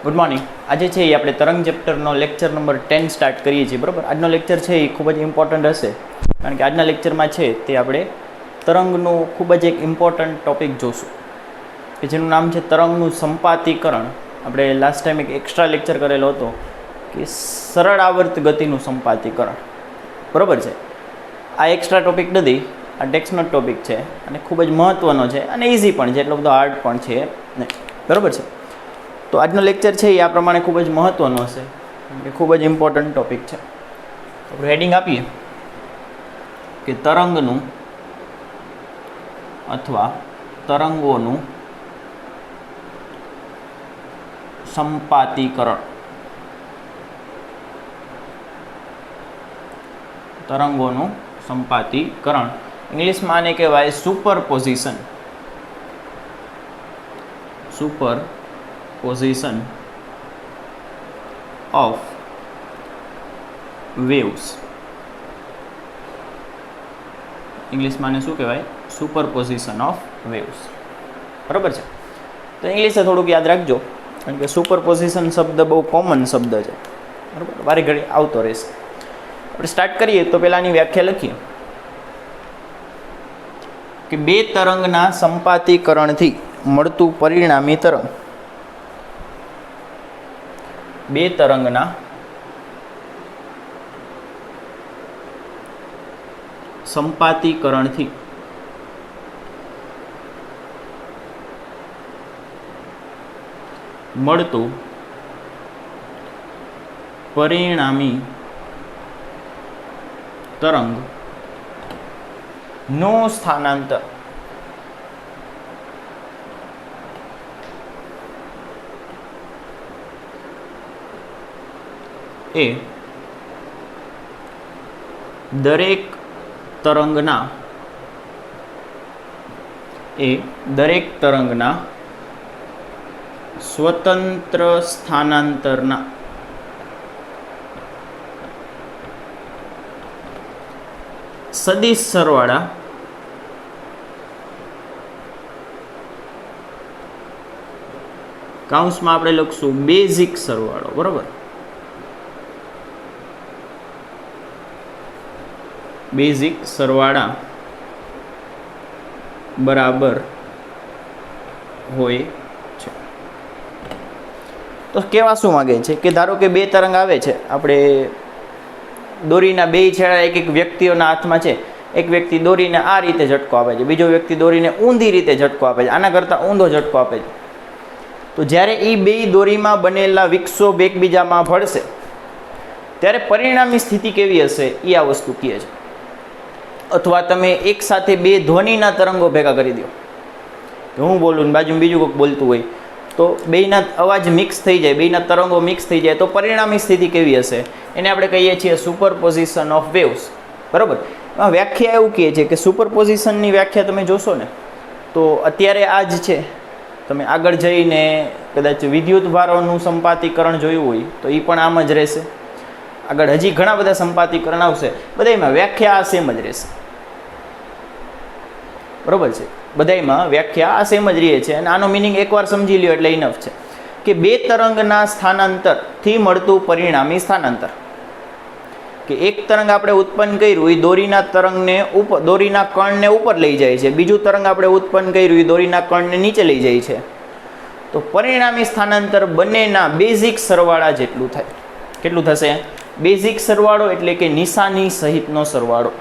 Good morning. આજે છે એ આપણે તરંગ ચેપ્ટરનો લેક્ચર નંબર 10 સ્ટાર્ટ કરીએ છીએ. બરાબર, આજનો લેક્ચર છે એ ખૂબ જ ઇમ્પોર્ટન્ટ હશે, કારણ કે આજના લેક્ચરમાં છે તે આપણે તરંગનું ખૂબ જ એક ઇમ્પોર્ટન્ટ ટોપિક જોશું કે જેનું નામ છે તરંગનું સંપાતીકરણ. આપણે લાસ્ટ ટાઈમ એક એક્સ્ટ્રા લેક્ચર કરેલો હતો કે સરળ આવર્ત ગતિનું સંપાતીકરણ. બરાબર છે, આ એક્સ્ટ્રા ટોપિક નથી, આ ટેક્સ્ટનો ટોપિક છે અને ખૂબ જ મહત્ત્વનો છે અને ઇઝી પણ છે, એટલો બધો હાર્ડ પણ છે નહીં. બરાબર છે, તો આજનો લેક્ચર છે એ આ પ્રમાણે ખૂબ જ મહત્ત્વનો હશે, કે ખૂબ જ ઇમ્પોર્ટન્ટ ટોપિક છે. આપણે હેડિંગ આપીએ કે તરંગનું અથવા તરંગોનું સંપાતીકરણ. તરંગોનું સંપાતીકરણ ઇંગ્લિશમાં આને કહેવાય સુપરપોઝિશન. Superposition of waves. ઇંગ્લિશમાં આને શું કહેવાય? Superposition of waves. બરાબર છે, તો ઇંગ્લિશે થોડુંક યાદ રાખજો, કારણ કે સુપરપોઝિશન શબ્દ બહુ કોમન શબ્દ છે. બરાબર, વારે ઘડી આવતો રહેશે. આપણે સ્ટાર્ટ કરીએ તો પહેલાંની વ્યાખ્યા લખીએ કે બે તરંગના સંપાતીકરણથી મળતું પરિણામી તરંગ. બે તરંગના સંપાતીકરણથી મળતું પરિણામી તરંગ નું સ્થાનાંતર એ દરેક તરંગના સ્વતંત્ર સ્થાનાંતરના સદિશ સરવાળા કૌંસમાં આપણે લખશું બેઝિક સરવાળો. બરાબર, બેઝિક સરવાળા બરાબર હોય છે. તો કહેવા શું માગે છે કે ધારો કે બે તરંગ આવે છે, આપણે દોરીના બે છેડા એક એક વ્યક્તિઓના હાથમાં છે. એક વ્યક્તિ દોરીને આ રીતે ઝટકો આપે છે, બીજો વ્યક્તિ દોરીને ઊંધી રીતે ઝટકો આપે છે, આના કરતાં ઊંધો ઝટકો આપે છે. તો જ્યારે એ બે દોરીમાં બનેલા વિક્ષોભ એકબીજામાં ભળશે ત્યારે પરિણામી સ્થિતિ કેવી હશે એ આ વસ્તુ કહે છે. અથવા તમે એક સાથે બે ધ્વનિના તરંગો ભેગા કરી દો, હું બોલું ને બાજુમાં બીજું કોઈક બોલતું હોય, તો બેયના અવાજ મિક્સ થઈ જાય, બેયના તરંગો મિક્સ થઈ જાય, તો પરિણામી સ્થિતિ કેવી હશે એને આપણે કહીએ છીએ સુપરપોઝિશન ઓફ વેવ્સ. બરાબર, એમાં વ્યાખ્યા એવું કહે છે કે સુપરપોઝિશનની વ્યાખ્યા તમે જોશો ને તો અત્યારે આ જ છે, તમે આગળ જઈને કદાચ વિદ્યુત ભારોનું સંપાતીકરણ જોયું હોય તો એ પણ આમ જ રહેશે. આગળ હજી ઘણા બધા સંપાતીકરણ આવશે, બધામાં વ્યાખ્યા આ સેમ જ રહેશે. બરાબર છે, બધામાં વ્યાખ્યા આ સેમ જ રહે છે. અને આનો મિનિંગ એકવાર સમજી લ્યો એટલે ઇનફ છે કે બે તરંગના સ્થાનાંતરથી મળતું પરિણામી સ્થાનાંતર. કે એક તરંગ આપણે ઉત્પન્ન કર્યું એ દોરીના તરંગને ઉપર, દોરીના કણને ઉપર લઈ જાય છે, બીજું તરંગ આપણે ઉત્પન્ન કર્યું એ દોરીના કણને નીચે લઈ જાય છે. તો પરિણામી સ્થાનાંતર બંનેના બેઝિક સરવાળા જેટલું થાય. કેટલું થશે? બેઝિક સરવાળો એટલે કે નિશાની સહિતનો સરવાળો.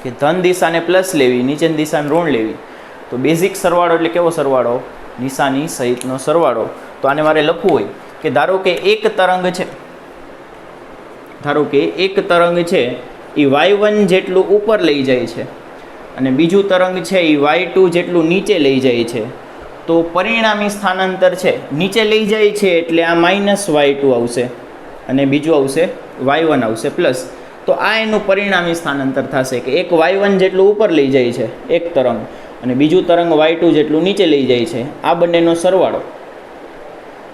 કે ધન દિશાને પ્લસ લેવી, નીચેની દિશાને ઋણ લેવી, તો બેઝિક સરવાળો એટલે કેવો સરવાળો? નિશાની સહિતનો સરવાળો. તો આને મારે લખવું હોય કે ધારો કે એક તરંગ છે, ધારો કે એક તરંગ છે એ y1 જેટલું ઉપર લઈ જાય છે અને બીજું તરંગ છે એ y2 જેટલું નીચે લઈ જાય છે. તો પરિણામી સ્થાનાંતર છે નીચે લઈ જાય છે એટલે આ -y2 આવશે અને બીજું આવશે y1 આવશે પ્લસ. તો આ એનું પરિણામી સ્થાનાંતર થશે કે એક y1 જેટલું ઉપર લઈ જાય છે એક તરંગ અને બીજું તરંગ y2 જેટલું નીચે લઈ જાય છે, આ બંનેનો સરવાળો.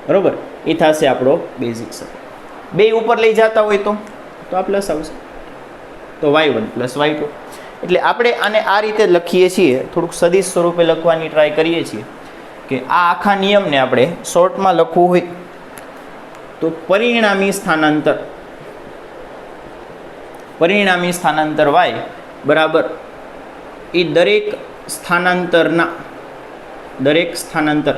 બરાબર, એ થશે આપણો બેઝિક સરવાળો. બે ઉપર લઈ જતા હોય તો આ પ્લસ આવશે, તો y1 + y2. એટલે આપણે આને આ રીતે લખીએ છીએ, થોડુંક સદિશ સ્વરૂપે લખવાની ટ્રાય કરીએ છીએ કે આ આખા નિયમને આપણે શોર્ટમાં લખવું હોય તો પરિણામી સ્થાનાંતર y બરાબર એ દરેક સ્થાનાંતર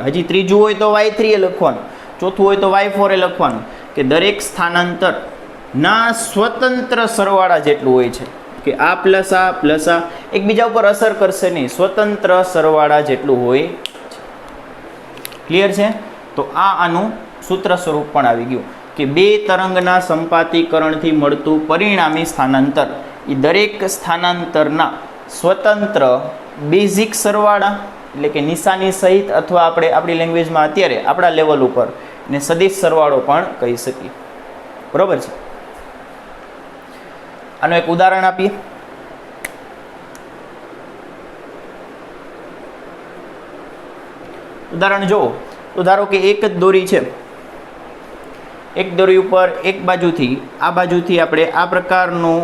હજી ત્રીજું હોય તો y3 એ લખવાનું, ચોથું હોય તો y4 એ લખવાનું, કે દરેક સ્થાનાંતરના સ્વતંત્ર સરવાળા જેટલું હોય છે, કે આ પ્લસ આ એકબીજા ઉપર અસર કરશે નહીં, સ્વતંત્ર સરવાળા જેટલું હોય. ક્લિયર છે? તો આનું સૂત્ર સ્વરૂપ પણ આવી ગયું કે બે તરંગના સંપાતીકરણથી મળતું પરિણામી સ્થાનાંતર એ દરેક સ્થાનાંતરના સ્વતંત્ર બેઝિક સરવાળા એટલે કે નિશાની સહિત અથવા આપણે આપણી લેંગ્વેજમાં અત્યારે આપણા લેવલ ઉપર ને સદિશ સરવાળો પણ કહી શકીએ. બરોબર છે? આનું એક ઉદાહરણ આપીએ. ઉદાહરણ જુઓ તો ધારો કે એક જ દોરી છે, એક દોરી ઉપર એક બાજુથી આ બાજુથી આપણે આ પ્રકારનું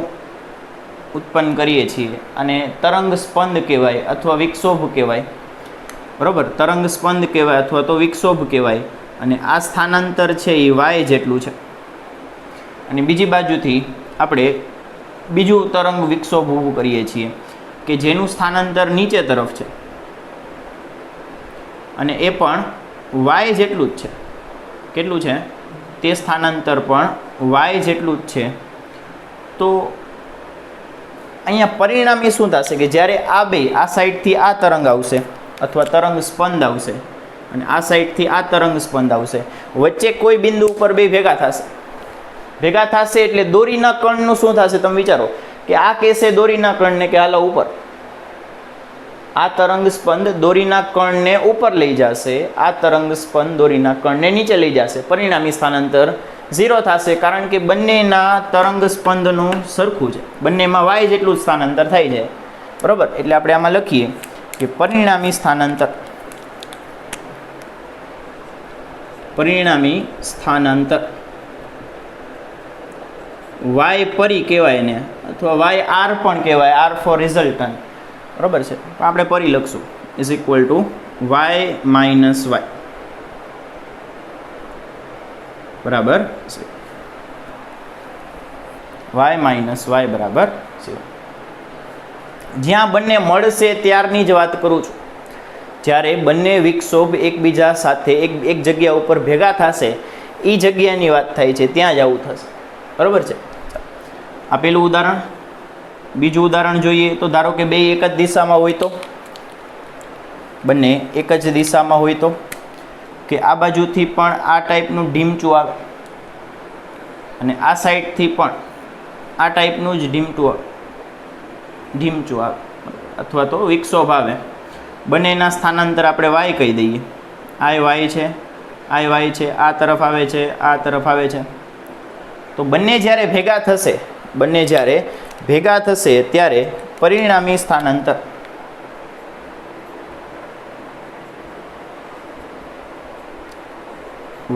ઉત્પન્ન કરીએ છીએ અને તરંગ સ્પંદ કહેવાય અથવા વિક્ષોભ કહેવાય. બરોબર? તરંગ સ્પંદ કહેવાય અથવા તો વિક્ષોભ કહેવાય. અને આ સ્થાનાંતર છે એ y જેટલું છે અને બીજી બાજુથી આપણે બીજું તરંગ વિક્ષોભ ઊભું કરીએ છીએ કે જેનું સ્થાનાંતર નીચે તરફ છે અને એ પણ y જેટલું જ છે. કેટલું છે? તે સ્થાનાંતર પણ y જેટલું જ છે. તો અહીંયા પરિણામી શું થશે કે જ્યારે આ સાઈડથી આ તરંગ આવશે અથવા તરંગ સ્પંદ આવશે અને આ સાઈડથી આ તરંગ સ્પંદ આવશે, વચ્ચે કોઈ બિંદુ ઉપર બે ભેગા થશે એટલે દોરીના કણનું શું થશે તમે વિચારો કે આ કહેશે દોરીના કણને કે હાલો ઉપર, આ તરંગ સ્પંદ દોરીના કણને ઉપર લઈ જશે, આ તરંગ સ્પંદ દોરીના કણને નીચે લઈ જશે. પરિણામી સ્થાનાંતર 0 થશે કારણ કે બંનેના તરંગ સ્પંદનું સરખું છે, બંનેમાં y જેટલું સ્થાનાંતર થાય છે. બરોબર? એટલે આપણે આમાં લખીએ કે પરિણામી સ્થાનાંતર y પરી કહેવાય ને અથવા y r પણ કહેવાય, r ફોર રિઝલ્ટન્ટ. બરોબર છે? આપણે પરી લખશું is equal to y minus y બરાબર y માઇનસ y બરાબર 0. જ્યાં બંને મળશે ત્યારની જ વાત કરું છું. જ્યારે બંને વિક્ષોભ એકબીજા સાથે એક જગ્યા ઉપર ભેગા થશે એ જગ્યાની વાત થાય છે, ત્યાં જ આવું થશે. બરોબર છે? આ પેલું ઉદાહરણ. બીજું ઉદાહરણ જોઈએ તો ધારો કે બે એક જ દિશામાં હોય તો, બંને એક જ દિશામાં હોય તો કે આ બાજુથી પણ આ ટાઈપનું ઢીમચું આવે અને આ સાઈડથી પણ આ ટાઈપનું જ ઢીમચું આવે અથવા તો વિક્ષોભ આવે. બંનેના સ્થાનાંતર આપણે y કહી દઈએ. આ y છે, આ y છે, આ તરફ આવે છે, આ તરફ આવે છે. તો બંને જ્યારે ભેગા થશે ત્યારે પરિણામી સ્થાનાંતર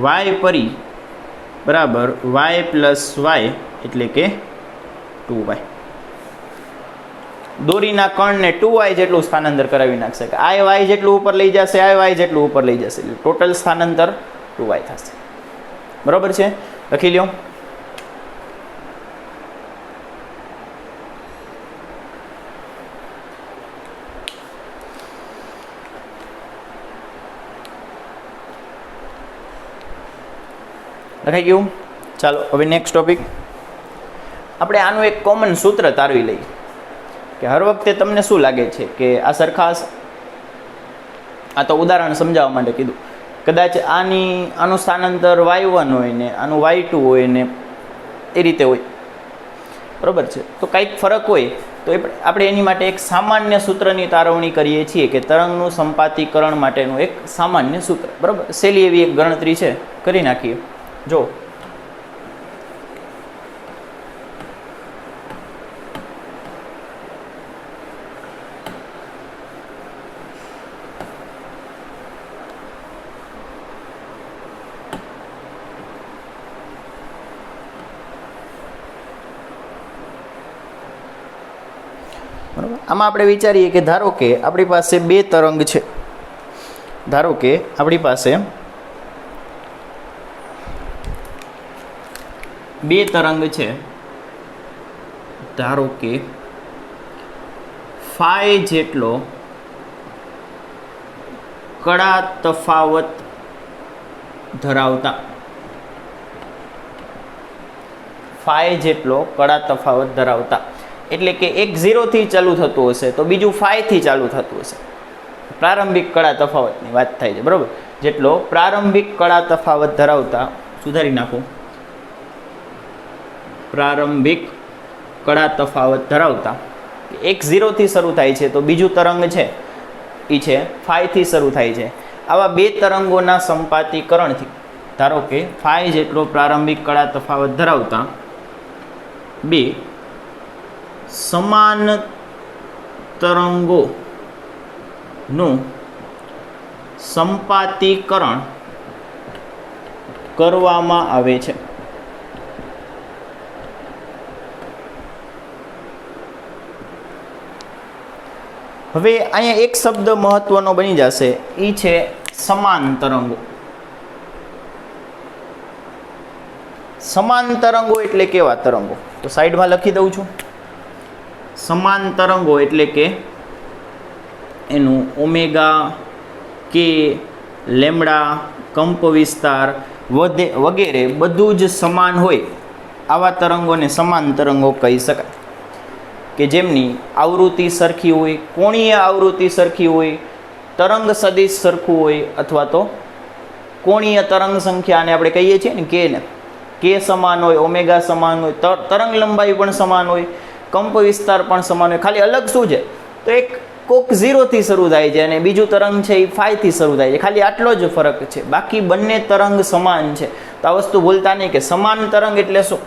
y પરી બરાબર y પ્લસ y એટલે કે 2y. દોરીના કણને 2y જેટલું સ્થાનાંતર કરાવી નાખશે કે આ y જેટલું ઉપર લઈ જશે, આ y જેટલું ઉપર લઈ જશે એટલે ટોટલ સ્થાનાંતર 2y થશે. બરોબર છે? લખી લ્યો. લખાઈ ગયું? ચાલો હવે નેક્સ્ટ ટોપિક. આપણે આનું એક કોમન સૂત્ર તારવી લઈએ કે હર વખતે તમને શું લાગે છે કે આ સરખાશ, આ તો ઉદાહરણ સમજાવવા માટે કીધું, કદાચ આનું સ્થાનાંતર y1 હોય ને આનું y2 હોય ને એ રીતે હોય. બરાબર છે? તો કંઈક ફરક હોય તો આપણે એની માટે એક સામાન્ય સૂત્રની તારવણી કરીએ છીએ કે તરંગનું સંપાતીકરણ માટેનું એક સામાન્ય સૂત્ર. બરાબર? સહેલી એવી એક ગણતરી છે, કરી નાખીએ. જો બરાબર, આમાં આપણે વિચારીએ કે ધારો કે આપણી પાસે બે તરંગ છે, ધારો કે આપણી પાસે બે તરંગ છે, ધારો કે ફાઈ જેટલો કડા તફાવત ધરાવતા, ફાઈ જેટલો કડા તફાવત ધરાવતા, એટલે કે એક 0 થી ચાલુ થતું હશે તો બીજું 5 થી ચાલુ થતું હશે. પ્રારંભિક કડા તફાવતની વાત થાય છે, બરાબર. જેટલો પ્રારંભિક કડા તફાવત ધરાવતા, સુધારી નાખો, પ્રારંભિક કડા તફાવત ધરાવતા, એક 0 થી શરૂ થાય છે તો બીજું તરંગ છે એ છે 5 થી શરૂ થાય છે. આવા બે તરંગોના સંપાતીકરણથી, ધારો કે 5 જેટલો પ્રારંભિક કડા તફાવત ધરાવતા બે સમાન તરંગોનું સંપાતીકરણ કરવામાં આવે છે. હવે અહીંયા એક શબ્દ મહત્વનો બની જશે, એ છે સમાન તરંગો. સમાન તરંગો એટલે કેવા તરંગો? તો સાઈડમાં લખી દઉં છું. સમાન તરંગો એટલે કે એનું ઓમેગા, કે, લેમ્ડા, કંપ વિસ્તાર વગેરે બધું જ સમાન હોય, આવા તરંગોને સમાન તરંગો કહી શકાય. કે જેમની આવૃત્તિ સરખી હોય, કોણીય આવૃત્તિ સરખી હોય, તરંગ સદિશ સરખું હોય, અથવા તો કોણીય તરંગ સંખ્યાને આપણે કહીએ છીએ ને કે સમાન હોય, ઓમેગા સમાન હોય, તરંગ લંબાઈ પણ સમાન હોય, કંપ વિસ્તાર પણ સમાન હોય. ખાલી અલગ શું છે? તો એક કોક 0 થી શરૂ થાય છે અને બીજું તરંગ છે એ 5 થી શરૂ થાય છે. ખાલી આટલો જ ફરક છે, બાકી બંને તરંગ સમાન છે. તો આ વસ્તુ ભૂલતા નહીં કે સમાન તરંગ એટલે શું?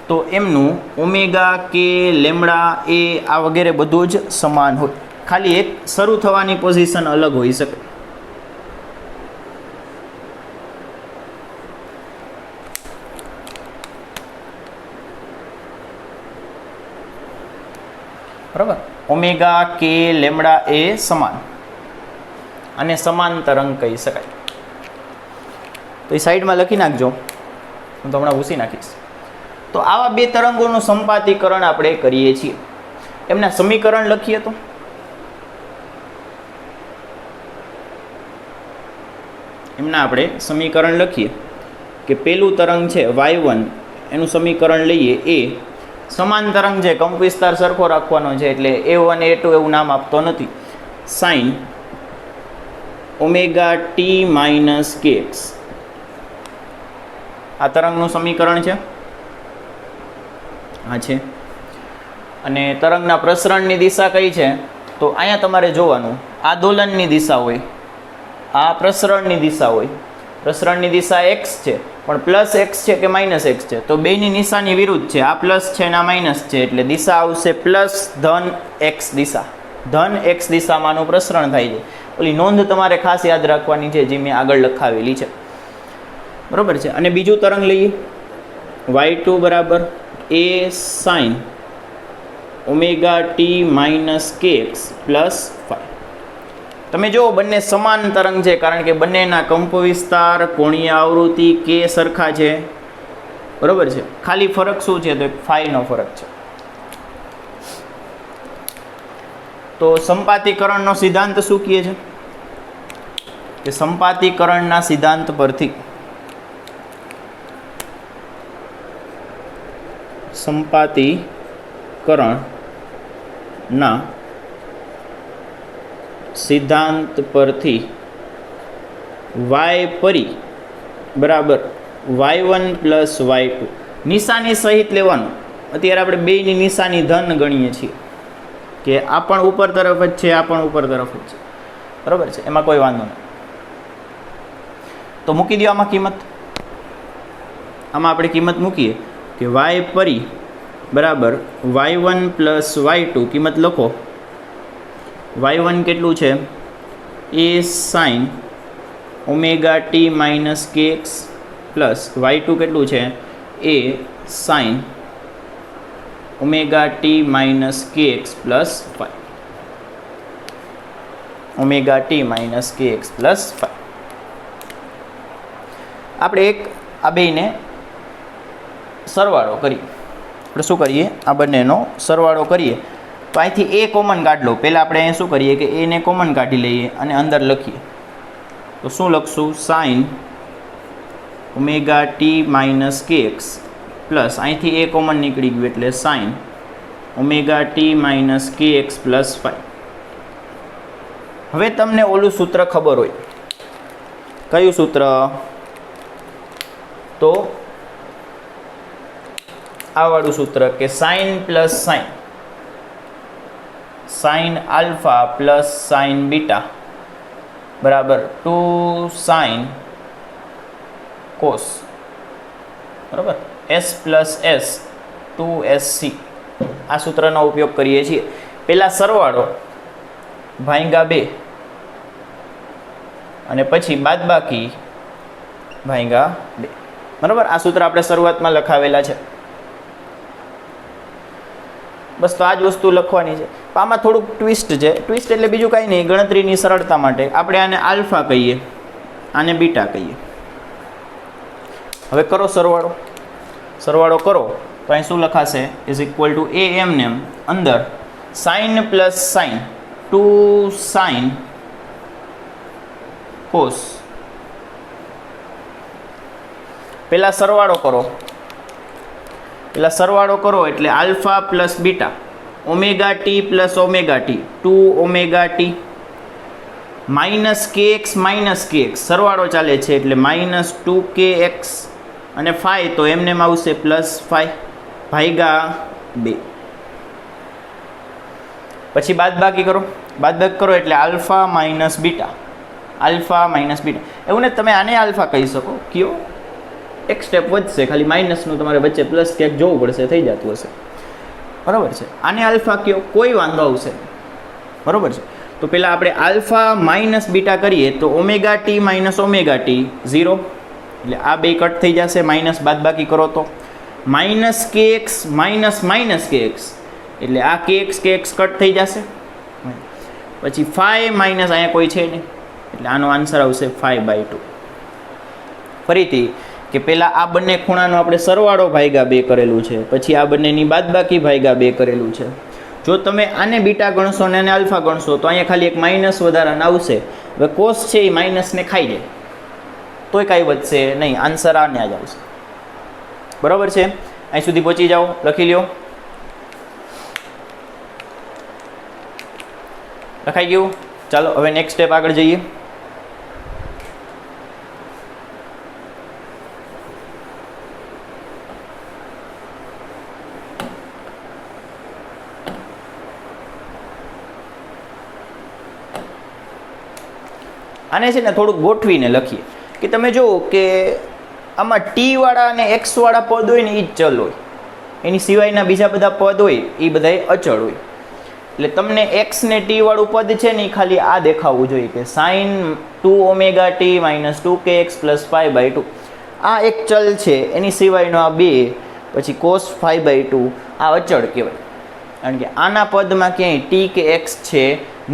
તો એમનું ઓમેગા, કે, લેમ્ડા, એ આ વગેરે બધું જ સમાન હોય, ખાલી એક શરૂ થવાની પોઝિશન અલગ હોઈ શકે. બરાબર. ઓમેગા, કે, લેમ્ડા એ સમાન અને સમાન તરંગ કહી શકાય. તો એ સાઈડમાં લખી નાખજો, હું તો હમણાં ભૂસી નાખીશ. તો આવા બે તરંગોનું સંપાતીકરણ આપણે કરીએ છીએ. એમના સમીકરણ લખીએ તો એમના આપણે સમીકરણ લખીએ કે પેલું તરંગ છે y1, એનું સમીકરણ લઈએ એ સમાન તરંગ છે, કંપ વિસ્તાર સરખો રાખવાનો છે એટલે a1 a2 એવું નામ આપતો નથી. Sine omega T minus kx આ તરંગનું સમીકરણ છે, આ છે. અને તરંગના પ્રસરણની દિશા કઈ છે? તો અહીંયા તમારે જોવાનું, આ દોલનની દિશા હોય, આ પ્રસરણની દિશા હોય. પ્રસરણની દિશા x છે, પણ પ્લસ x છે કે માઇનસ x છે? તો બેની નિશાની વિરુદ્ધ છે, આ પ્લસ છે અને આ માઇનસ છે, એટલે દિશા આવશે પ્લસ ધન x દિશા. ધન x દિશામાંનું પ્રસરણ થાય છે. ઓલી નોંધ તમારે ખાસ યાદ રાખવાની છે, જે મેં આગળ લખાવેલી છે, બરોબર છે. અને બીજું તરંગ લઈએ, y2 બરાબર a sine omega T minus kx plus 5. તમે જુઓ બંને સમાન તરંગ છે, કારણ કે બંનેના કંપ વિસ્તાર, કોણીય આવૃત્તિ, કે સરખા છે, બરોબર છે. ખાલી ફરક શું છે? તો એક ફાઈનો ફરક છે. તો સંપાતીકરણનો સિદ્ધાંત શું કહે છે? કે સંપાતીકરણના સિદ્ધાંત પરથી સંપાતીકરણના સિદ્ધાંત પરથી y પરી બરાબર y1 પ્લસ y2 નિશાની સહિત લેવાનું. અત્યારે આપણે બેયની નિશાની ધન ગણીએ છીએ કે આ પણ ઉપર તરફ જ છે, આ પણ ઉપર તરફ જ છે, બરાબર છે, એમાં કોઈ વાંધો નહીં. તો મૂકી દો આમાં કિંમત. આમાં આપણે કિંમત મૂકીએ કે y પરી બરાબર y1 પ્લસ y2, કિંમત લખો. y1 કેટલું છે? a sine omega T minus kx plus y2 કેટલું છે? a sine omega T minus kx plus 5. Omega T minus K x plus 5. આપણે એક આ બેને સરવાળો કરીએ. આપણે શું કરીએ, આ બંનેનો સરવાળો કરીએ તો અહીંથી એ કોમન કાઢ લો. પહેલાં આપણે અહીં શું કરીએ કે એને કોમન કાઢી લઈએ અને અંદર લખીએ. તો શું લખશું, sine omega T minus K x plus અહીંથી એ કોમન નીકળી ગયું એટલે sine omega T minus K x plus 5. હવે તમને ઓલું સૂત્ર ખબર હોય, કયું સૂત્ર? તો આ વાળું સૂત્ર કે sine plus sine, sine alpha plus sine beta બરાબર 2 સાઇન કોસ, બરાબર, એસ પ્લસ એસ 2SC. આ સૂત્રનો ઉપયોગ કરીએ છીએ. પહેલાં સરવાળો ભાગ્યા 2 અને પછી બાદબાકી ભાગ્યા 2, બરાબર. આ સૂત્ર આપણે શરૂઆતમાં લખાવેલા છે. બસ તો આ જ વસ્તુ લખવાની છે. આમાં થોડુંક ટ્વિસ્ટ છે. ટ્વિસ્ટ એટલે બીજું કાંઈ નહીં, ગણતરીની સરળતા માટે આપણે આને આલ્ફા કહીએ, આને બીટા કહીએ. હવે કરો સરવાળો. સરવાળો કરો તો અહીં શું લખાશે, ઇઝ ઇક્વલ ટુ એ એમને એમ અંદર sine plus sine 2 sine cos. પહેલાં સરવાળો કરો, પહેલાં સરવાળો કરો એટલે alpha plus beta omega T plus omega T 2 omega T minus K X સરવાળો ચાલે છે એટલે માઇનસ 2kx અને 5 તો એમને એમ આવશે પ્લસ 5 ભાગ્યા 2. પછી બાદબાકી કરો, બાદબાકી કરો એટલે alpha minus beta, alpha minus beta. એવું ને તમે આને આલ્ફા કહી શકો, કયો એક સ્ટેપ વધશે, ખાલી માઇનસનું તમારે વચ્ચે પ્લસ ક્યાંક જોવું પડશે, થઈ જતું હશે, બરાબર છે. આને આલ્ફા કયો, કોઈ વાંધો આવશે, બરાબર છે. તો પહેલાં આપણે આલ્ફા માઇનસ બીટા કરીએ તો omega T minus omega T 0 એટલે આ બે કટ થઈ જશે, માઇનસ બાદબાકી કરો તો minus K x minus K x એટલે આ કે એક્સ કટ થઈ જશે. પછી 5 માઇનસ અહીંયા કોઈ છે નહીં એટલે આનો આન્સર આવશે 5/2. ફરીથી કે પહેલાં આ બંને ખૂણાનો આપણે સરવાળો ભાગ્યા 2 કરેલું છે, પછી આ બંનેની બાદબાકી ભાગ્યા 2 કરેલું છે. જો તમે આને બીટા ગણશો ને આને આલ્ફા ગણશો તો અહીંયા ખાલી એક માઇનસ વધારાને આવશે. હવે કોસ છે એ માઇનસને ખાઈ જાય તોય કાંઈ વધશે નહીં, આન્સર આને જ આવશે, બરાબર છે. અહીં સુધી પહોંચી જાઓ, લખી લ્યો. લખાઈ ગયું? ચાલો હવે નેક્સ્ટ સ્ટેપ આગળ જઈએ. આને છે ને થોડુંક ગોઠવીને લખીએ કે તમે જુઓ કે આમાં ટીવાળા અને એક્સવાળા પદ હોય ને એ જ ચલ હોય, એની સિવાયના બીજા બધા પદ હોય એ બધાય અચળ હોય. એટલે તમને એક્સ ને ટી વાળું પદ છે ને એ ખાલી આ દેખાવું જોઈએ કે sine 2 omega T minus 2kx plus 5/2 આ એક ચલ છે, એની સિવાયનો આ 2 પછી કોસ 5/2 આ અચળ કહેવાય. કારણ કે આના પદમાં ક્યાંય ટી કે એક્સ છે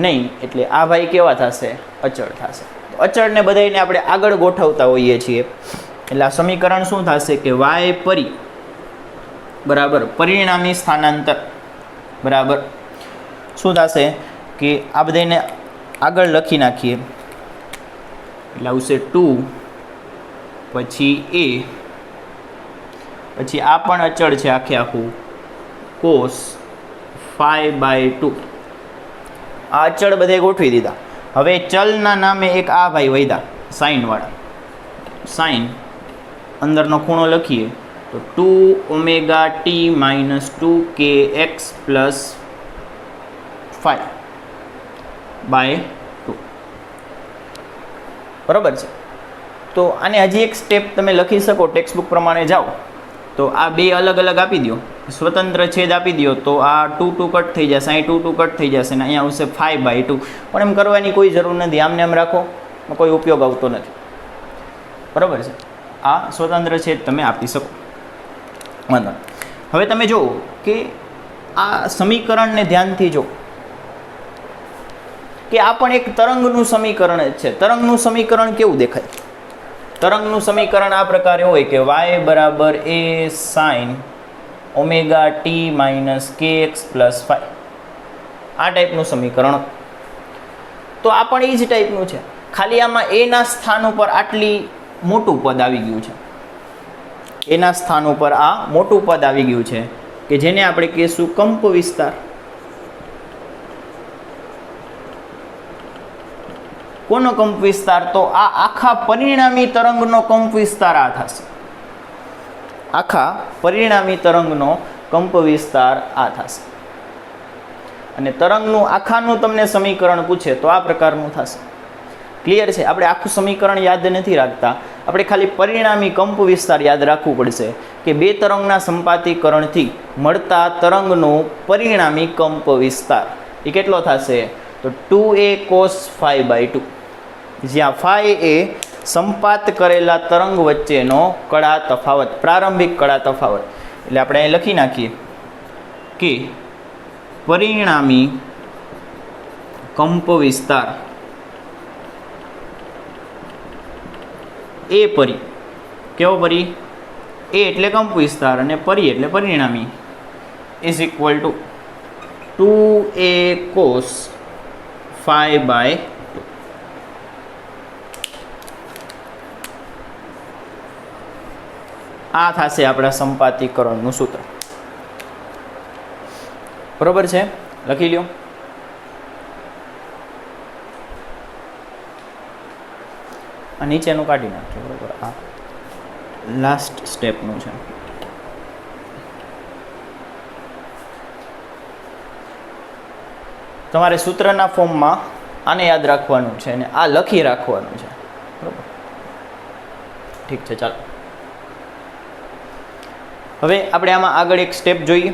નહીં એટલે આ ભાઈ કેવા થશે, અચળ થશે. તો અચળને બધાને આપણે આગળ ગોઠવતા હોઈએ છીએ એટલે આ સમીકરણ શું થશે કે વાય પરી બરાબર પરિણામી સ્થાનાંતર બરાબર શું થશે કે આ બધાને આગળ લખી નાખીએ એટલે આવશે 2 પછી a પછી આ પણ અચળ છે આખે આખું કોસ 5/2 આ અચળ બધે ગોઠવી દીધા. હવે ચલના નામે એક આ ભાઈ વૈદા સાઇનવાળા, સાઇન અંદરનો ખૂણો લખીએ તો 2 omega T minus 2kx plus 5/2 બરાબર છે. તો આને હજી એક સ્ટેપ તમે લખી શકો, ટેક્સ્ટ બુક પ્રમાણે જાઓ તો આ બે અલગ અલગ આપી દો, સ્વતંત્ર છેદ આપી દો તો આ 2 કટ થઈ જશે, અહીં 2 કટ થઈ જશે ને અહીંયા આવશે 5/2. પણ એમ કરવાની કોઈ જરૂર નથી, આમને એમ રાખો કોઈ ઉપયોગ આવતો નથી, બરાબર છે. આ સ્વતંત્ર છેદ તમે આપી શકો, વાંધો. હવે તમે જુઓ કે આ સમીકરણને ધ્યાનથી જો, કે આ પણ એક તરંગનું સમીકરણ જ છે. તરંગનું સમીકરણ કેવું દેખાય? તરંગનું સમીકરણ આ પ્રકારે હોય કે y બરાબર a sin omega T minus kx plus phi. આ ટાઈપનું સમીકરણ. તો આ પણ એ જ ટાઈપનું છે, ખાલી આમાં એના સ્થાન ઉપર આટલી મોટું પદ આવી ગયું છે. એના સ્થાન ઉપર આ મોટું પદ આવી ગયું છે કે જેને આપણે કહીશું કંપ વિસ્તાર. કોનો કંપ વિસ્તાર? તો આ આખા પરિણામી તરંગનો કંપ વિસ્તાર આ થશે. આખા પરિણામી તરંગનો કંપ વિસ્તાર આ થશે. અને તરંગનું આખાનું તમને સમીકરણ પૂછે તો આ પ્રકારનું થશે. ક્લિયર છે? આપણે આખું સમીકરણ યાદ નથી રાખતા, આપણે ખાલી પરિણામી કંપ વિસ્તાર યાદ રાખવું પડશે કે બે તરંગના સંપાતીકરણથી મળતા તરંગનો પરિણામી કંપ વિસ્તાર એ કેટલો થશે? તો 2a cos phi by 2, જ્યાં phi એ સંપાત કરેલા તરંગ વચ્ચેનો કળા તફાવત, પ્રારંભિક કળા તફાવત. એટલે આપણે અહીં લખી નાખીએ કે પરિણામી કંપ વિસ્તાર એ પરી, કેવો પરી? એ એટલે કંપ વિસ્તાર અને પરી એટલે પરિણામી, is equal to 2a cos phi by 2. આ થશે આપણા સંપાતીકરણનું સૂત્ર. બરોબર છે? લખી લ્યો. આ નીચેનું કાઢી નાખજો. બરોબર, આ લાસ્ટ સ્ટેપનું છે. તમારે સૂત્રના ફોર્મમાં આને યાદ રાખવાનું છે અને આ લખી રાખવાનું છે. બરોબર, ઠીક છે. ચાલો હવે આપણે આમાં આગળ એક સ્ટેપ જોઈએ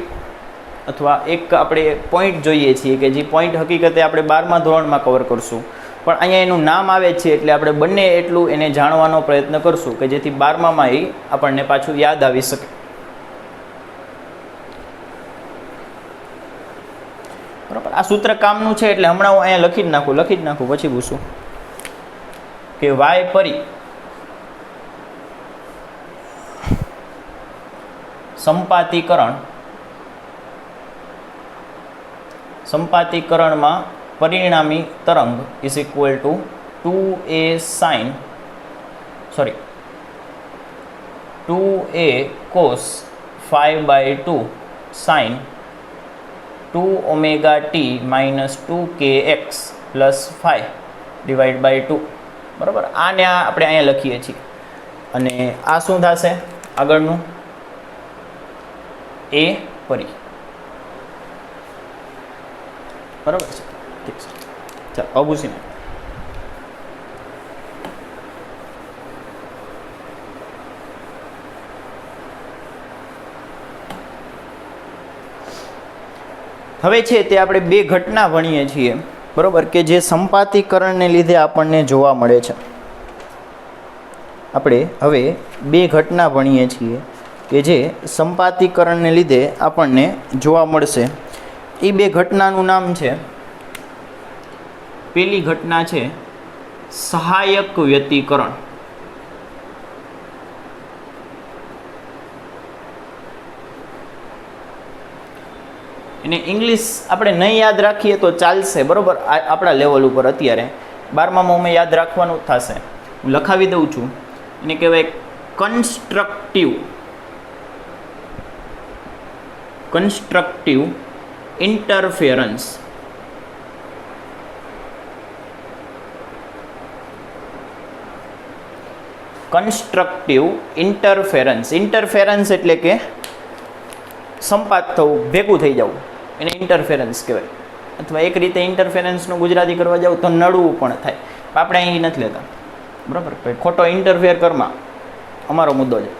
અથવા એક આપણે પોઈન્ટ જોઈએ છીએ કે જે પોઈન્ટ હકીકતે આપણે 12મા ધોરણમાં કવર કરશું, પણ અહીંયા એનું નામ આવે છે એટલે આપણે બંને એટલું એને જાણવાનો પ્રયત્ન કરશું કે જેથી 12મામાં એ આપણને પાછું યાદ આવી શકે. બરાબર, આ સૂત્ર કામનું છે એટલે હમણાં હું અહીંયા લખી જ નાખું પછી પૂછું કે y પરી સંપાતીકરણમાં પરિણામી તરંગ is equal to 2a cos phi by 2 sin 2 omega t minus 2kx plus phi divided by 2. બરાબર, આને આપણે અહીંયા લખીએ છીએ અને આ શું થશે આગળનું? એ પરી. બરાબર છે? ઠીક છે. ચાલો અબુસીને હવે છે તે આપણે બે ઘટના ભણીએ છીએ. બરાબર, કે જે સંપાતીકરણને લીધે આપણને જોવા મળે છે. આપણે હવે બે ઘટના ભણીએ છીએ કે જે સંપાતીકરણને લીધે આપણને જોવા મળશે. એ બે ઘટનાનું નામ છે, પેલી ઘટના છે સહાયક વ્યતિકરણ. એને ઇંગ્લિશ આપણે નહીં યાદ રાખીએ તો ચાલશે. બરાબર, આપણા લેવલ ઉપર અત્યારે 12મામાં અમે યાદ રાખવાનું જ થશે. હું લખાવી દઉં છું. એને કહેવાય કન્સ્ટ્રક્ટિવ ઇન્ટરફેરન્સ. કન્સ્ટ્રક્ટિવ ઇન્ટરફેરન્સ એટલે કે સંપાત થવું, ભેગું થઈ જવું, એને ઇન્ટરફેરન્સ કહેવાય. અથવા એક રીતે ઇન્ટરફેરન્સનું ગુજરાતી કરવા જાવ તો નડવું પણ થાય. આપણે અહીં નથી લેતા. બરાબર, ખોટો ઇન્ટરફેર કરમાં અમારો મુદ્દો છે.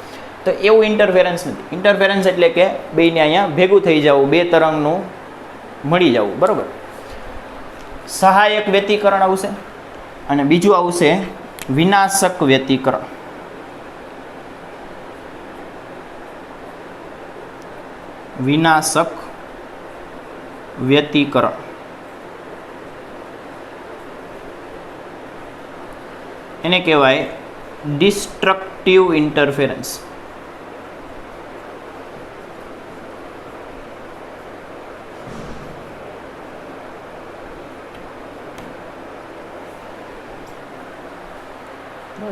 તો એવું ઇન્ટરફેરન્સ નથી. ઇન્ટરફેરન્સ એટલે કે બેયને અહીંયા ભેગું થઈ જવું, બે તરંગનું મળી જવું. બરાબર, સહાયક વ્યતિકરણ આવશે અને બીજું આવશે વિનાશક વ્યતિકરણ. વિનાશક વ્યતિકરણ એને કહેવાય ડિસ્ટ્રક્ટિવ ઇન્ટરફેરન્સ.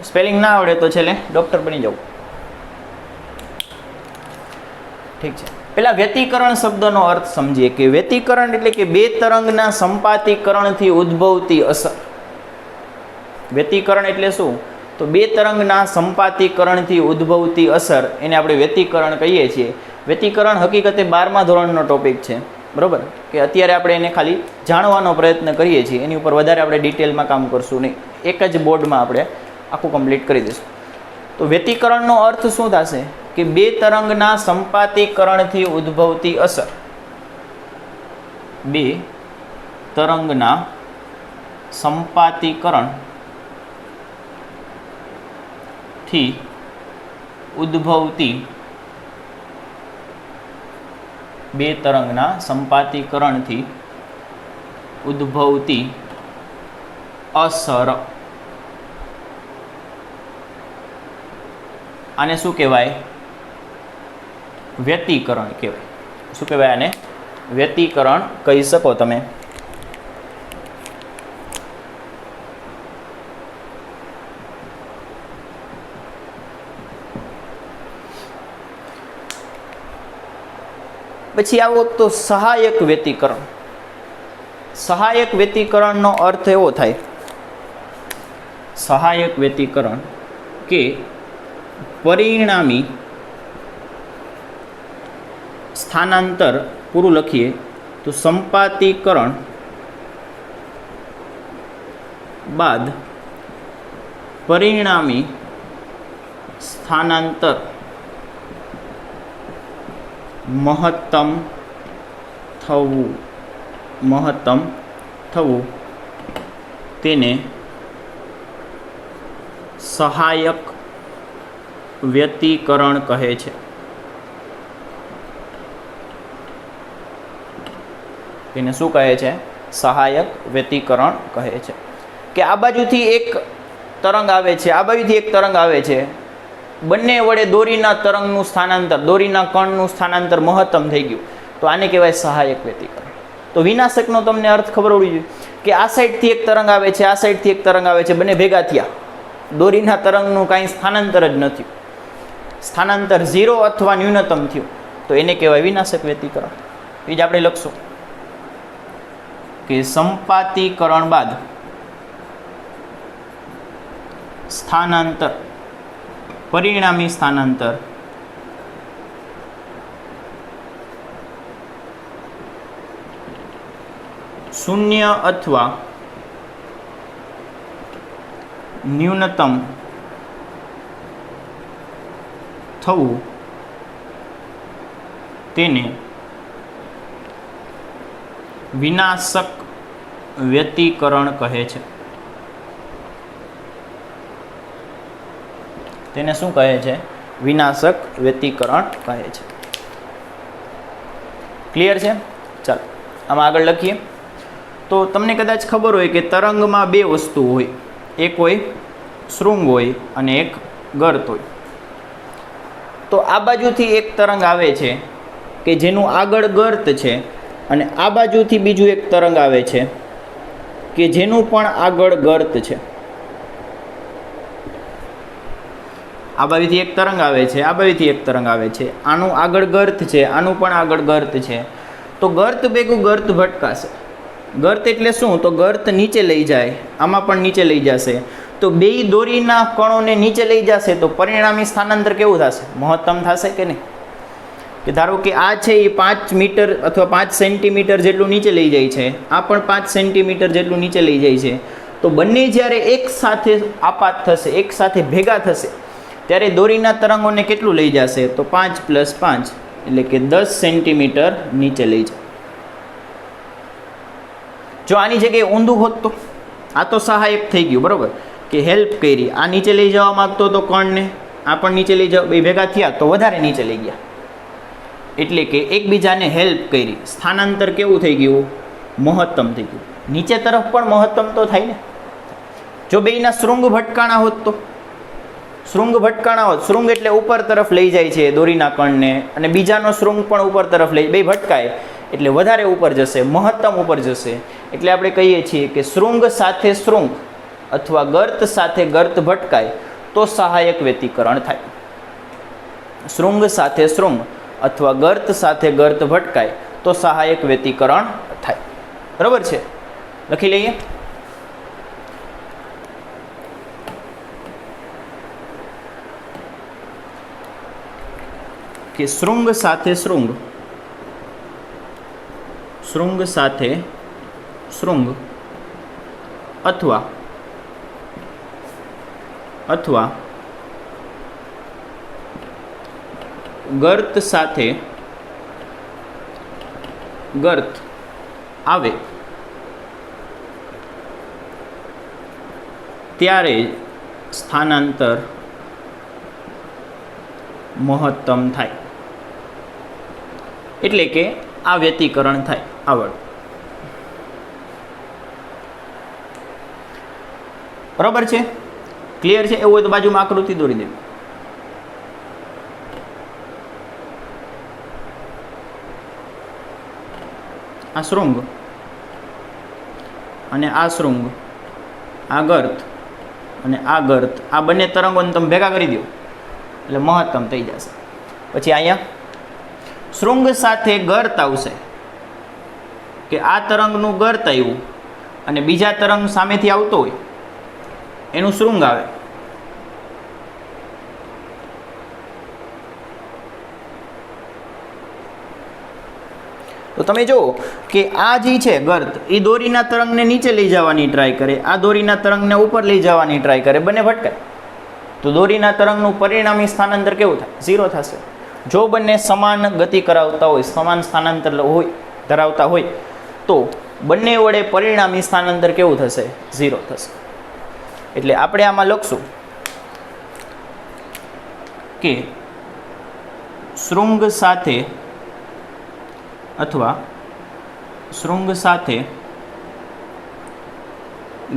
સ્પેલિંગ ના આવડે તો છેલ્લે ડૉક્ટર બની જવું. ઠીક છે, પેલા વ્યતિકરણ શબ્દનો અર્થ સમજીએ કે વ્યતિકરણ એટલે કે બે તરંગના સંપાતીકરણથી ઉદ્ભવતી અસર. વ્યતિકરણ એટલે શું? તો બે તરંગના સંપાતીકરણથી ઉદ્ભવતી અસર, એને આપણે વ્યતિકરણ કહીએ છીએ. વ્યતિકરણ હકીકતે 12મા ધોરણનો ટોપિક છે, બરાબર, કે અત્યારે આપણે એને ખાલી જાણવાનો પ્રયત્ન કરીએ છીએ, એની ઉપર વધારે આપણે ડિટેલમાં કામ કરશું નહીં, એક જ બોર્ડમાં આપણે આખું કમ્પ્લીટ કરી દઈશું. તો વ્યતિકરણનો અર્થ શું થશે કે બે તરંગના સંપાતીકરણથી ઉદ્ભવતી અસર. બે તરંગના સંપાતીકરણથી ઉદ્ભવતી, બે તરંગના સંપાતીકરણથી ઉદ્ભવતી અસર. આને શું કહેવાય? વ્યતિકરણ કહેવાય. શું કહેવાય આને? વ્યતિકરણ કહી શકો તમે. પછી આવો તો સહાયક વ્યતિકરણ. સહાયક વ્યતિકરણનો અર્થ એવો થાય, સહાયક વ્યતિકરણ કે પરિણામી સ્થાનાંતર, પૂરું લખીએ તો સંપાતીકરણ બાદ પરિણામી સ્થાનાંતર મહત્તમ થવું તેને સહાયક વ્યતિકરણ કહે છે. તેને શું કહે છે? સહાયક વ્યતિકરણ કહે છે. કે આ બાજુથી એક તરંગ આવે છે, આ બાજુથી એક તરંગ આવે છે, બંને વડે દોરીના તરંગનું સ્થાનાંતર, દોરીના કણનું સ્થાનાંતર મહત્તમ થઈ ગયું, તો આને કહેવાય સહાયક વ્યતિકરણ. તો વિનાશકનો તમને અર્થ ખબર હોવી જોઈએ કે આ સાઈડથી એક તરંગ આવે છે, આ સાઈડથી એક તરંગ આવે છે, બંને ભેગા થયા, દોરીના તરંગનું કાંઈ સ્થાનાંતર જ નથી, સ્થાનાંતર 0 અથવા ન્યૂનતમ થયું, તો એને કહેવાય વિનાશક વ્યતિકરણ. એ જ આપણે લખશું કે સંપાતીકરણ બાદ સ્થાનાંતર, પરિણામી સ્થાનાંતર શૂન્ય અથવા ન્યૂનતમ થવું તેને વિનાશક વ્યતિકરણ કહે છે. તેને શું કહે છે? વિનાશક વ્યતિકરણ કહે છે. ક્લિયર છે? ચાલો આમાં આગળ લખીએ. તો તમને કદાચ ખબર હોય કે તરંગમાં બે વસ્તુ હોય, એક હોય શૃંગ હોય અને એક ગર્ત હોય. તો આ બાજુથી એક તરંગ આવે છે કે જેનું આગળ ગર્ત છે, અને આ બાજુથી બીજું એક તરંગ આવે છે કે જેનું પણ આગળ ગર્ત છે. આ બાજુથી એક તરંગ આવે છે, આ બાજુથી એક તરંગ આવે છે, આનું આગળ ગર્ત છે, આનું પણ આગળ ગર્ત છે. તો ગર્ત ભેગું ગર્ત ભટકાશે. ગર્ત એટલે શું? તો ગર્ત નીચે લઈ જાય, આમાં પણ નીચે લઈ જશે, તો બે દોરીના કણોને નીચે લઈ જશે, તો પરિણામી સ્થાનાંતર કેવું થશે? મહત્તમ થશે કે નહીં? કે ધારો કે આ છે એ 5 મીટર અથવા 5 સેન્ટીમીટર જેટલું નીચે લઈ જાય છે, આ પણ 5 સેન્ટીમીટર જેટલું નીચે લઈ જાય છે, તો બંને જ્યારે એક સાથે આપાત થશે, એક સાથે ભેગા થશે, ત્યારે દોરીના તરંગોને કેટલું લઈ જશે? તો 5 + 5 એટલે કે 10 સેન્ટીમીટર નીચે લઈ જાય. જો આની જગ્યાએ ઊંધું હોત તો આ તો સહાયક થઈ ગયું, બરાબર, કે હેલ્પ કરી. આ નીચે લઈ જવા માગતો તો કણને, આ પણ નીચે લઈ જવા, બે ભેગા થયા તો વધારે નીચે લઈ ગયા, એટલે કે એકબીજાને હેલ્પ કરી. સ્થાનાંતર કેવું થઈ ગયું? મહત્તમ થઈ ગયું. નીચે તરફ પણ મહત્તમ તો થાય ને. જો બેયના શૃંગ ભટકાણા હોત તો શૃંગ ભટકાણા હોત, શૃંગ એટલે ઉપર તરફ લઈ જાય છે દોરીના કણને, અને બીજાનો શૃંગ પણ ઉપર તરફ લઈ, બે ભટકાય એટલે વધારે ઉપર જશે, મહત્તમ ઉપર જશે. એટલે આપણે કહીએ છીએ કે શૃંગ સાથે શૃંગ અથવા ગર્ત સાથે ગર્ત ભટકાય તો સહાયક વ્યતિકરણ થાય. શૃંગ સાથે શૃંગ અથવા ગર્ત સાથે ગર્ત ભટકાય તો સહાયક વ્યતિકરણ થાય. બરાબર છે, લખી લઈએ. કે શૃંગ સાથે શૃંગ, શૃંગ સાથે શૃંગ અથવા અથવા ગર્ત સાથે ગર્ત આવે ત્યારે સ્થાનાંતર મહત્તમ થાય. એટલે કે આ વ્યતિકરણ થાય. આવડ બરાબર છે, ક્લિયર છે? એવું હોય તો બાજુમાં આકૃતિ દોરી દેવી. આ શૃંગ અને આ શૃંગ, આ ગર્ત અને આ ગર્ત, આ બંને તરંગોને તમે ભેગા કરી દો એટલે મહત્તમ થઈ જશે. પછી અહીંયા શૃંગ સાથે ગર્ત આવશે, કે આ તરંગનું ગર્ત આવ્યું અને બીજા તરંગ સામેથી આવતો હોય એનું શૃંગ આવે. તો તમે જુઓ કે આ જે છે ગર્ત એ દોરીના તરંગને નીચે લઈ જવાની ટ્રાય કરે, આ દોરીના તરંગને ઉપર લઈ જવાની ટ્રાય કરે, બંને ભટકાય તો દોરીના તરંગનું પરિણામી સ્થાનાંતર કેવું થાય? 0 થશે. જો બંને સમાન ગતિ કરાવતા હોય, સમાન સ્થાનાંતર હોય ધરાવતા હોય તો બંને વડે પરિણામી સ્થાનાંતર કેવું થશે? 0 થશે. એટલે આપણે આમાં લખશું કે શૃંગ સાથે અથવા શૃંગ સાથે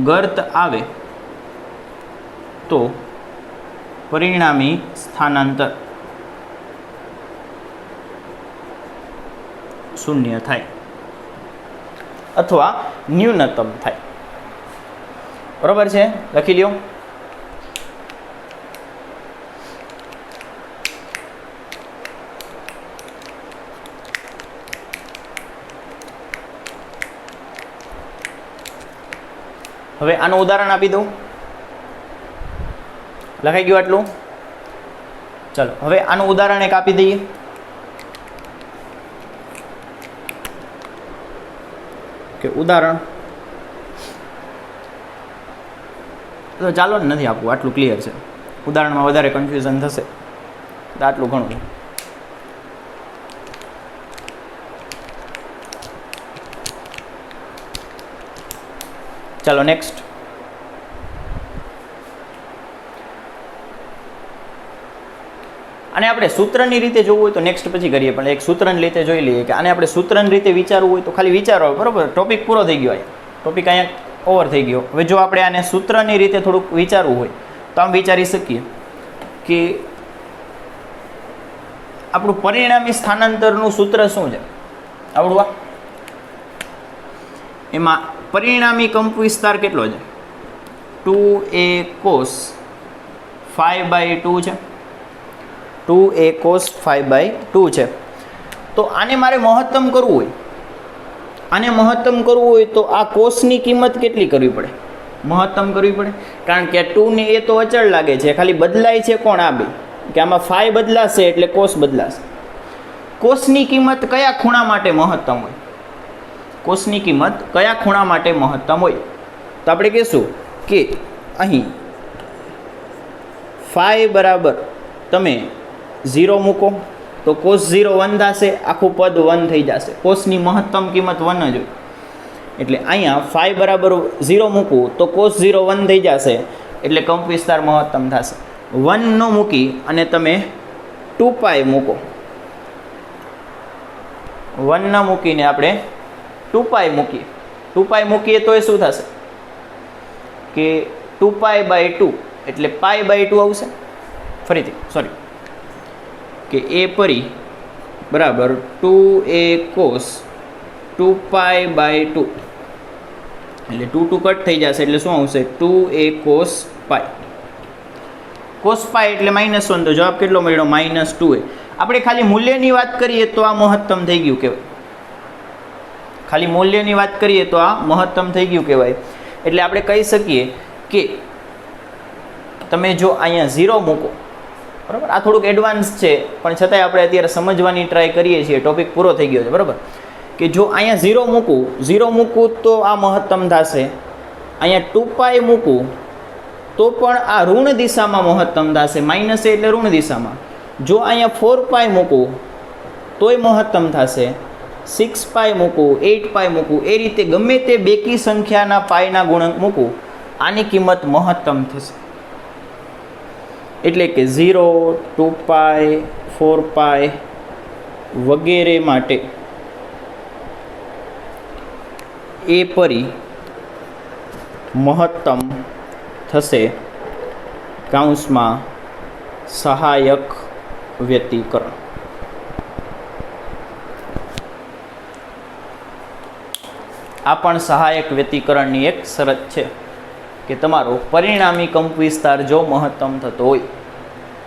ગર્ત આવે તો પરિણામી સ્થાનાંતર 0 થાય અથવા ન્યૂનતમ થાય. બરાબર છે, લખી લ્યો. હવે આનું ઉદાહરણ આપી દઉં. લખાઈ ગયું આટલું? ચાલો હવે આનું ઉદાહરણ એક આપી દઈએ. કે ઉદાહરણ તો ચાલો ને નથી આપવું, આટલું ક્લિયર છે. ઉદાહરણમાં વધારે કન્ફ્યુઝન થશે તો આટલું ઘણું. ચાલો નેક્સ્ટ. અને આપણે સૂત્રની રીતે જોવું હોય તો નેક્સ્ટ પછી કરીએ, પણ એક સૂત્રની રીતે જોઈ લઈએ કે આને આપણે સૂત્રની રીતે વિચારવું હોય તો ખાલી વિચારો. બરાબર, ટોપિક પૂરો થઈ ગયો, ટોપિક અહીંયા ઓવર થઈ ગયો. હવે જો આપણે આને સૂત્રની રીતે થોડુંક વિચારવું હોય તો આમ વિચારી શકીએ કે આપણું પરિણામી સ્થાનાંતરનું સૂત્ર શું છે? આવડવા એમાં પરિણામી કંપ વિસ્તાર કેટલો છે? 2a cos 5/2 છે. 2a cos 5/2 છે. તો આને મારે મહત્તમ કરવું હોય, આને મહત્તમ કરવું હોય તો આ કોસની કિંમત કેટલી કરવી પડે? મહત્તમ કરવી પડે, કારણ કે 2 ને એ તો અચળ લાગે છે, ખાલી બદલાય છે કોણ? આ બે. કે આમાં 5 બદલાશે એટલે કોસ બદલાશે. કોસની કિંમત કયા ખૂણા માટે મહત્તમ હોય? કોસની કિંમત કયા ખૂણા માટે મહત્તમ હોય? તો આપણે કહીશું કે અહીં ફાઈ બરાબર તમે 0 મૂકો તો કોસ 0 1 થશે, આખું પદ 1 થઈ જશે. કોસની મહત્તમ કિંમત 1 જ હોય. એટલે અહીંયા ફાઈ બરાબર 0 મૂકવું તો કોસ 0 1 થઈ જશે, એટલે કંપ વિસ્તાર મહત્તમ થશે. 1 નો મૂકી અને તમે 2π મૂકો. 1 ના મૂકીને આપણે 2π મૂકીએ. 2π મૂકીએ તો એ શું થશે કે 2π/2 એટલે π/2 આવશે. ફરીથી સોરી કે a પરી બરાબર 2a cos 2π/2 એટલે 2 કટ થઈ જશે એટલે શું આવશે 2a cos π. cos π એટલે -1 તો જવાબ કેટલો મળ્યો -2a. આપણે ખાલી મૂલ્યની વાત કરીએ તો આ મહત્તમ થઈ ગયું કહેવાય. ખાલી મૂલ્યની વાત કરીએ તો આ મહત્તમ થઈ ગયું કહેવાય. એટલે આપણે કહી શકીએ કે તમે જો અહીંયા 0 મૂકો, બરાબર, આ થોડુંક એડવાન્સ છે પણ છતાંય આપણે અત્યારે સમજવાની ટ્રાય કરીએ છીએ. ટોપિક પૂરો થઈ ગયો છે, બરાબર, કે જો અહીંયા 0 મૂકું તો આ મહત્તમ થશે. અહીંયા 2π મૂકું તો પણ આ ઋણ દિશામાં મહત્તમ થશે. માઇનસ એટલે ઋણ દિશામાં. જો અહીંયા 4π મૂકું તોય મહત્તમ થશે. 6π મૂકું, 8π મૂકું, એ રીતે ગમે તે બેકી સંખ્યાના પાયના ગુણક મૂકું આની કિંમત મહત્તમ થશે. એટલે કે 0, 2π, 4π વગેરે માટે એ પરી મહત્તમ થશે કૌંસમાં સહાયક વ્યતિકરણ. આ પણ સહાયક વ્યતિકરણની એક શરત છે કે તમારો પરિણામી કંપવિસ્તાર જો મહત્તમ થતો હોય,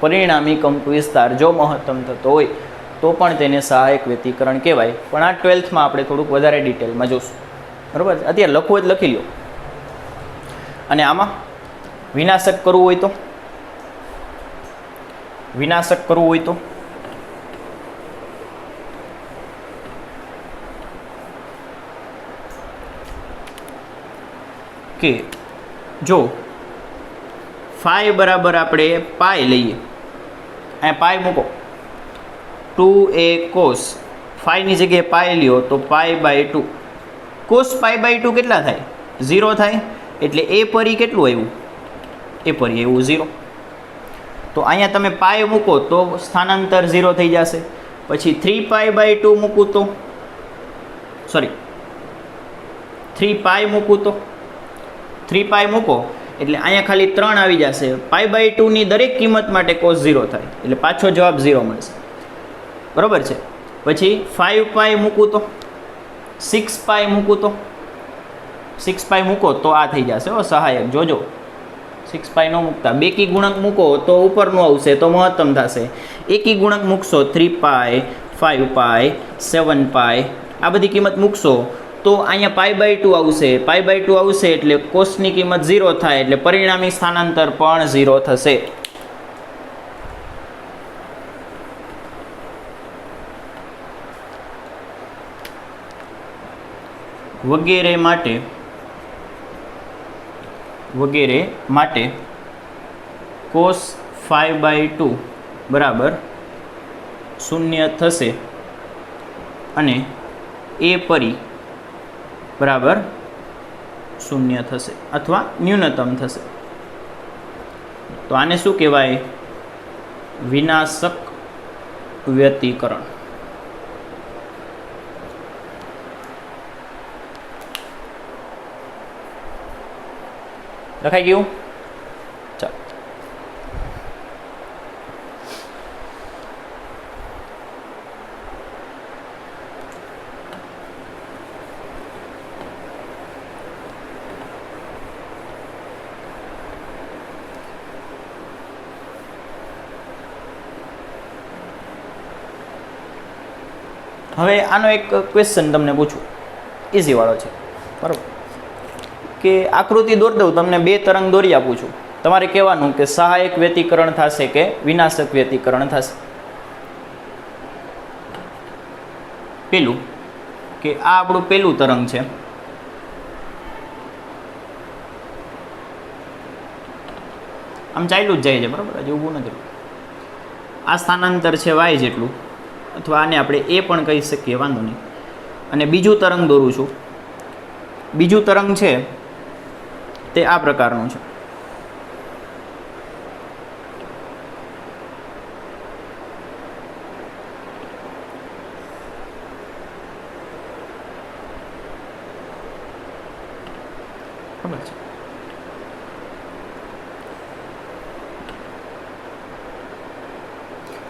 પરિણામી કંપવિસ્તાર જો મહત્તમ થતો હોય તો પણ તેને સહાયક વ્યતિકરણ કહેવાય. પણ આ 12થમાં આપણે થોડુંક વધારે ડિટેલમાં જોશું, બરાબર. અત્યારે લખવું જ લખી લો. અને આમાં વિનાશક કરવું હોય તો, વિનાશક કરવું હોય તો કે જો ફાઈ બરાબર આપણે પાઈ લઈએ, અહીંયા પાઈ મૂકો, 2a cos ફાઈની જગ્યાએ પાઈ લ્યો તો π/2. cos π/2 કેટલા થાય? 0 થાય. એટલે એ પરી કેટલું આવ્યું? એ પરી આવ્યું 0. તો અહીંયા તમે પાઈ મૂકો તો સ્થાનાંતર 0 થઈ જશે. પછી 3π/2 મૂકું તો સોરી 3π મૂકું તો 3π મૂકો એટલે અહીંયા ખાલી 3 આવી જશે. π/2 ની દરેક કિંમત માટે cos 0 થાય એટલે પાછો જવાબ 0 મળશે, બરાબર છે. પછી 5π મૂકું તો 6π મૂકું તો 6π મૂકો તો આ થઈ જશે સહાયક. જોજો 6π ન મૂકતા, બેકી ગુણક મૂકો તો ઉપરનું આવશે તો મહત્તમ થશે. એકી ગુણક મૂકશો 3π, 5π, 7π આ બધી કિંમત મૂકશો તો અહીંયા π/2 આવશે. π/2 આવશે એટલે કોસની કિંમત 0 થાય એટલે પરિણામી સ્થાનાંતર પણ 0 થશે. વગેરે માટે cos 5/2 બરાબર 0 થશે અને એ પરી બરાબર 0 થશે અથવા ન્યૂનતમ થશે. તો આને શું કહેવાય? વિનાશક વ્યતિકરણ. લખાઈ ગયું? ચાલો. હવે આનો એક ક્વેશ્ચન તમને પૂછું, ઇઝી વાળો છે, બરાબર, કે આકૃતિ દોરી દઉં, તમને 2 તરંગ દોરી આપું છું. તમારે કહેવાનું કે સહાયક વ્યતિકરણ થશે કે વિનાશક વ્યતિકરણ થશે. પેલું કે આ આપણું પેલું તરંગ છે, આમ ચાલ્યું જ જાય છે, બરાબર, હજી ઊભું નથી. આ સ્થાનાંતર છે y જેટલું, અથવા આને આપણે એ પણ કહી શકીએ, વાંધો નહીં. અને બીજું તરંગ દોરું છું. બીજું તરંગ છે તે આ પ્રકારનું છે. ખબર છે?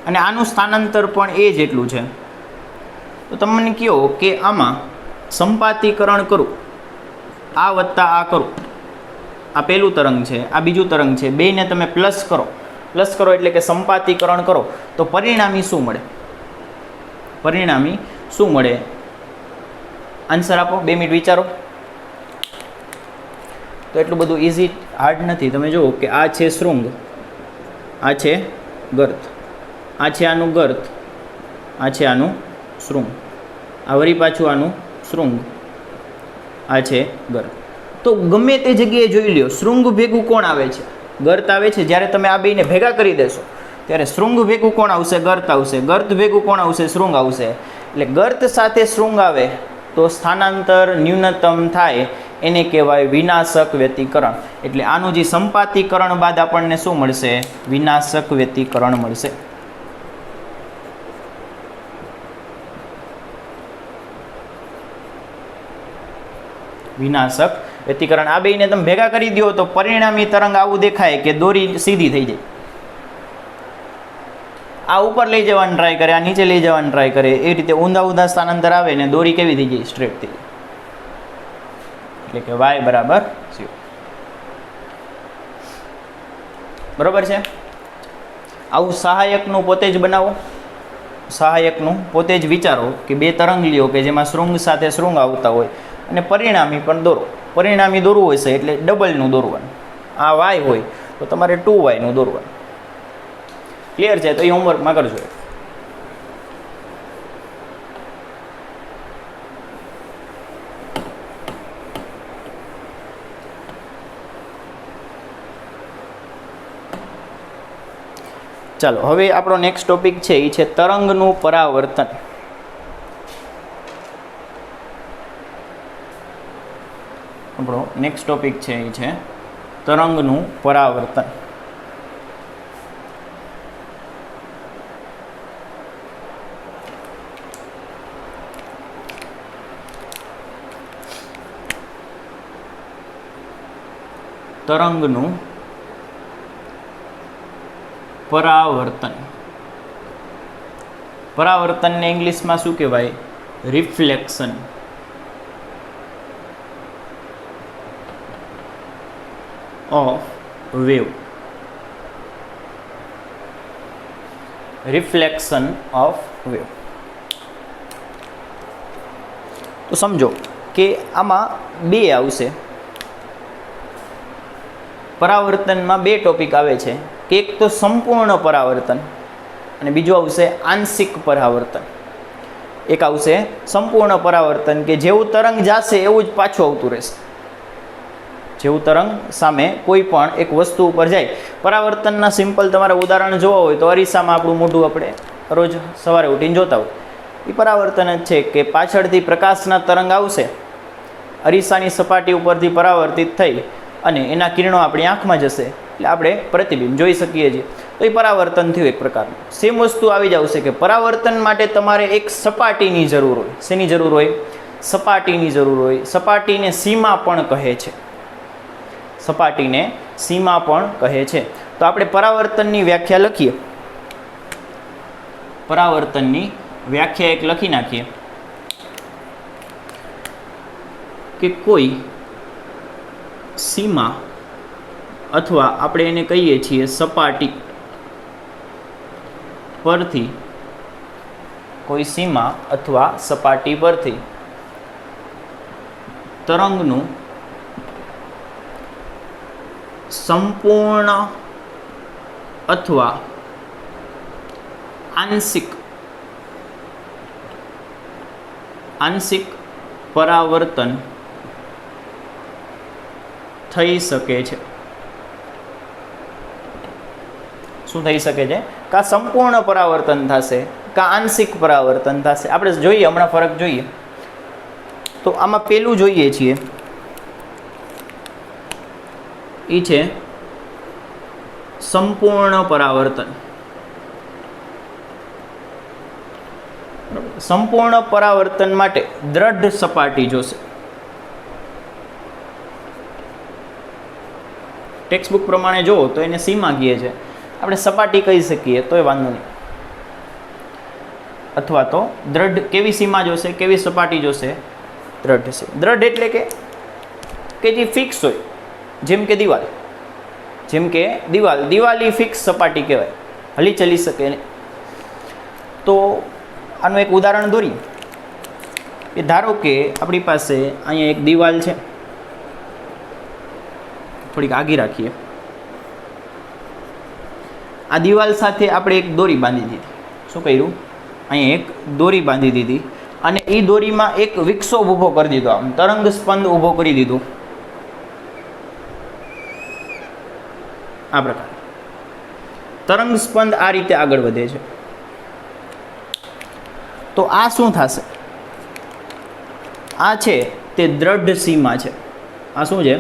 અને આનું સ્થાનાંતર પણ એ જ એટલું છે. તો તમે મને કહો કે આમાં સંપાતીકરણ કરું, આ વત્તા આ કરું, આ પહેલું તરંગ છે, આ બીજું તરંગ છે, બેને તમે પ્લસ કરો એટલે કે સંપાતીકરણ કરો તો પરિણામી શું મળે? પરિણામી શું મળે? આન્સર આપો, 2 મિનિટ વિચારો. તો એટલું બધું ઇઝી હાર્ડ નથી. તમે જુઓ કે આ છે શૃંગ, આ છે ગર્ત, આ છે આનું ગર્ત, આ છે આનું શૃંગ, આ વળી પાછું આનું શૃંગ, આ છે ગર્ત. તો ગમે તે જગ્યાએ જોઈ લ્યો શૃંગ ભેગું કોણ આવે છે? ગર્ત આવે છે. જ્યારે તમે આ બેને ભેગા કરી દેશો ત્યારે શૃંગ ભેગું કોણ આવશે? ગર્ત આવશે. ગર્ત ભેગું કોણ આવશે? શૃંગ આવશે. એટલે ગર્ત સાથે શૃંગ આવે તો સ્થાનાંતર ન્યૂનતમ થાય એને કહેવાય વિનાશક વ્યતિકરણ. એટલે આનું જે સંપાતીકરણ બાદ આપણને શું મળશે? વિનાશક વ્યતિકરણ મળશે. વિનાશક વ્યતિકરણ. આ બેને તમે ભેગા કરી દો તો પરિણામી તરંગ આવું દેખાય કે દોરી સીધી થઈ જાય. આ ઉપર લઈ જવાનું ટ્રાય કરે, આ નીચે લઈ જવાનું ટ્રાય કરે, એ રીતે ઊંધા સ્થાનાંતર આવે ને દોરી કેવી થઈ જાય? સ્ટ્રેટ થઈ જાય. એટલે કે y બરાબર 0. બરોબર છે. આવું સહાયકનું પોતે જ બનાવો, સહાયકનું પોતે જ વિચારો કે 2 તરંગ લ્યો કે જેમાં શૃંગ સાથે શૃંગ આવતા હોય અને પરિણામી પણ દોરો. પરિણામી દોરવું હોય છે એટલે ડબલનું દોરવાનું. આ y હોય તો તમારે 2y નું દોરવાનું. ક્લિયર છે? તો એ હોમવર્કમાં કરજો. ચાલો હવે આપણો નેક્સ્ટ ટોપિક છે એ છે તરંગનું પરાવર્તન. આપણો નેક્સ્ટ ટોપિક છે એ છે તરંગનું પરાવર્તન. તરંગનું પરાવર્તન. પરાવર્તનને ઇંગ્લિશમાં શું કહેવાય? Reflection. Of wave. Reflection of wave. તો સમજો કે આમાં 2 આવશે. પરાવર્તનમાં 2 ટોપિક આવે છે કે એક તો સંપૂર્ણ પરાવર્તન અને બીજું આવશે આંશિક પરાવર્તન. એક આવશે સંપૂર્ણ પરાવર્તન કે જેવું તરંગ જશે એવું જ પાછું આવતું રહેશે. જેવું તરંગ સામે કોઈ પણ એક વસ્તુ ઉપર જાય. પરાવર્તનના સિમ્પલ તમારે ઉદાહરણ જોવા હોય તો અરીસામાં આપણું મોઢું આપણે રોજ સવારે ઉઠીને જોતા હોય એ પરાવર્તન જ છે કે પાછળથી પ્રકાશના તરંગ આવશે, અરીસાની સપાટી ઉપરથી પરાવર્તિત થઈ અને એના કિરણો આપણી આંખમાં જશે એટલે આપણે પ્રતિબિંબ જોઈ શકીએ છીએ. તો એ પરાવર્તન થયું એક પ્રકારનું. સેમ વસ્તુ આવી જ આવશે કે પરાવર્તન માટે તમારે એક સપાટીની જરૂર હોય. શેની જરૂર હોય? સપાટીની જરૂર હોય. સપાટીને સીમા પણ કહે છે. સપાટીને સીમા પણ કહે છે. તો આપણે પરાવર્તનની વ્યાખ્યા લખીએ. પરાવર્તનની વ્યાખ્યા એક લખી નાખીએ કે કોઈ સીમા અથવા આપણે એને કહીએ છીએ સપાટી પરથી, કોઈ સીમા અથવા સપાટી પરથી તરંગનું સંપૂર્ણ અથવા આંશિક પરાવર્તન થઈ શકે છે. શું થઈ શકે છે? કાં સંપૂર્ણ પરાવર્તન થશે કાં આંશિક પરાવર્તન થશે. આપણે જોઈએ હમણાં ફરક જોઈએ. તો આમાં પેલું જોઈએ છીએ એ છે સંપૂર્ણ પરાવર્તન. સંપૂર્ણ પરાવર્તન માટે દ્રઢ સપાટી જોશે. ટેક્સ્ટબુક પ્રમાણે જુઓ તો એને સીમા કહે છે, આપણે સપાટી કહી શકીએ તોય વાંધો નહીં. અથવા તો દ્રઢ. કેવી સીમા જોશે, કેવી સપાટી જોશે? દ્રઢ છે. દ્રઢ એટલે કે જે ફિક્સ હોય, જેમ કે દિવાલ. જેમ કે દિવાલ એ ફિક્સ સપાટી કહેવાય, હલી ચલી શકે નહીં. તો આનું એક ઉદાહરણ દોરી કે ધારો કે આપણી પાસે અહીંયા એક દિવાલ છે, થોડીક આગી રાખીએ. આ દિવાલ સાથે આપણે એક દોરી બાંધી દીધી. શું કર્યું? અહીંયા એક દોરી બાંધી દીધી અને એ દોરીમાં એક વિક્ષોભ ઊભો કરી દીધો, આમ તરંગ સ્પંદ ઊભો કરી દીધું. આ પ્રકાર તરંગ સ્પંદ આ રીતે આગળ વધે છે. તો આ શું થશે? આ છે તે દ્રઢ સીમા છે. આ શું છે?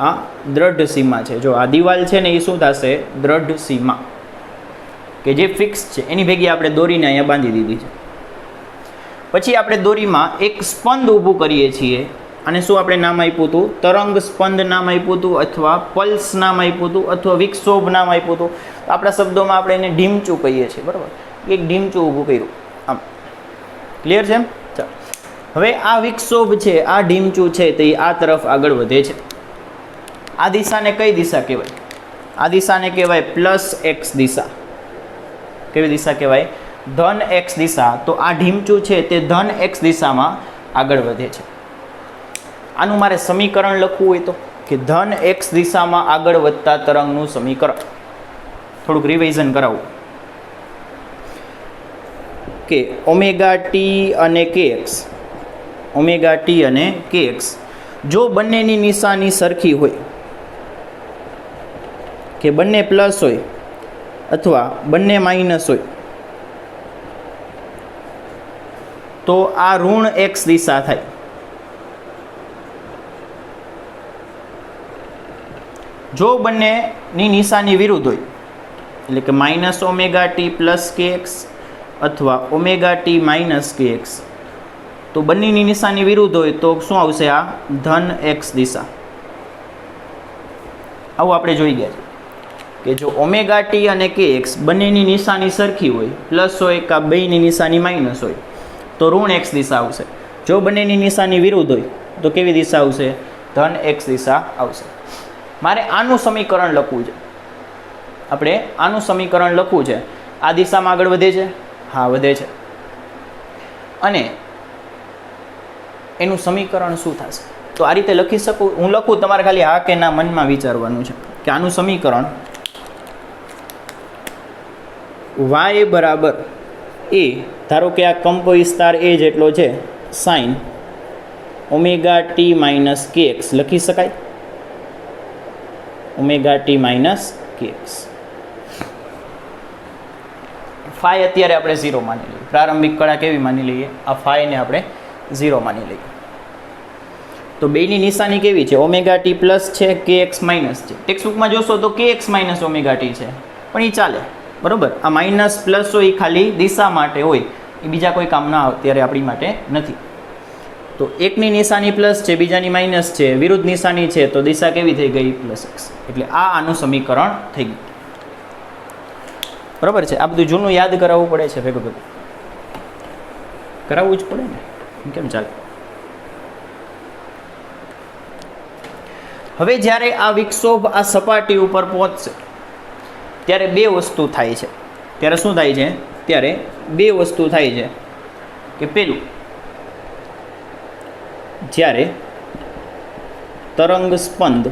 આ દ્રઢ સીમા છે. જો આ દિવાલ છે ને એ શું થશે? દ્રઢ સીમા, કે જે ફિક્સ છે. એની ભેગી આપણે દોરીને અહીંયા બાંધી દીધી છે. પછી આપણે દોરીમાં એક સ્પંદ ઊભું કરીએ છીએ, અને શું આપણે નામ આપ્યું હતું? તરંગ સ્પંદ નામ આપ્યું હતું, અથવા પલ્સ નામ આપ્યું હતું, અથવા વિક્ષોભ નામ આપ્યું હતું. તો આપણા શબ્દોમાં આપણે એને ઢીમચું કહીએ છીએ, બરાબર? એક ઢીમચું ઊભું કર્યું, આમ. ક્લિયર છે? ચાલો, હવે આ વિક્ષોભ છે, આ ઢીમચું છે, તે આ તરફ આગળ વધે છે. આ દિશાને કઈ દિશા કહેવાય? આ દિશાને કહેવાય પ્લસ એક્સ દિશા. કેવી દિશા કહેવાય? ધન એક્સ દિશા. તો આ ઢીમચું છે તે ધન એક્સ દિશામાં આગળ વધે છે. આનું મારે સમીકરણ લખવું હોય તો કે ધન એક્સ દિશામાં આગળ વધતા તરંગનું સમીકરણ થોડુંક રિવાઇઝન કરાવું કે ઓમેગા ટી અને કે એક્સ, ઓમેગા ટી અને કે એક્સ જો બંનેની નિશાની સરખી હોય, કે બંને પ્લસ હોય અથવા બંને માઇનસ હોય, તો આ ઋણ એક્સ દિશા થાય. જો બંનેની નિશાની વિરુદ્ધ હોય, એટલે કે માઇનસ ઓમેગા ટી પ્લસ કે એક્સ અથવા omega T minus K x, તો બંનેની નિશાની વિરુદ્ધ હોય તો શું આવશે? આ ધન એક્સ દિશા. આવું આપણે જોઈ ગયા કે જો ઓમેગા ટી અને કે એક્સ બંનેની નિશાની સરખી હોય, પ્લસ હોય કે બેની નિશાની માઇનસ હોય, તો ઋણ એક્સ દિશા આવશે. જો બંનેની નિશાની વિરુદ્ધ હોય તો કેવી દિશા આવશે? ધન એક્સ દિશા આવશે. મારે આનું સમીકરણ લખવું છે. આપણે આનું સમીકરણ લખવું છે. આ દિશામાં આગળ વધે છે? હા, વધે છે. અને એનું સમીકરણ શું થશે? તો આ રીતે લખી શકું હું? લખું, તમારે ખાલી હા કે ના મનમાં વિચારવાનું છે કે આનું સમીકરણ y બરાબર એ, ધારો કે આ કંપ વિસ્તાર એ જેટલો છે, sine omega T minus K x લખી શકાય. Omega T minus K x. Phi અત્યારે આપણે 0 માની લઈએ. પ્રારંભિક કળા કેવી માની લઈએ? આ ફાઈને આપણે 0 માની લઈએ. તો બેની નિશાની કેવી છે? ઓમેગા ટી પ્લસ છે, કે એક્સ માઇનસ છે. ટેક્સ્ટબુકમાં જોશો તો કે એક્સ માઇનસ ઓમેગા ટી છે, પણ એ ચાલે, બરાબર. આ માઇનસ પ્લસ હોય એ ખાલી દિશા માટે હોય, એ બીજા કોઈ કામના અત્યારે આપણી માટે નથી. તો એકની નિશાની પ્લસ છે, બીજાની માઇનસ છે, વિરુદ્ધ નિશાની છે, તો દિશા કેવી થઈ ગઈ? Plus x. એટલે આ આનું સમીકરણ થઈ ગયું, બરાબર છે. આ બધું જૂનું યાદ કરાવવું પડે છે, ભેગું ભેગું કરાવવું જ પડે ને, કેમ ચાલે. હવે જ્યારે આ વિક્ષોભ આ સપાટી ઉપર પહોંચશે ત્યારે બે વસ્તુ થાય છે. ત્યારે શું થાય છે? ત્યારે બે વસ્તુ થાય છે કે પેલું, જ્યારે તરંગ સ્પંદ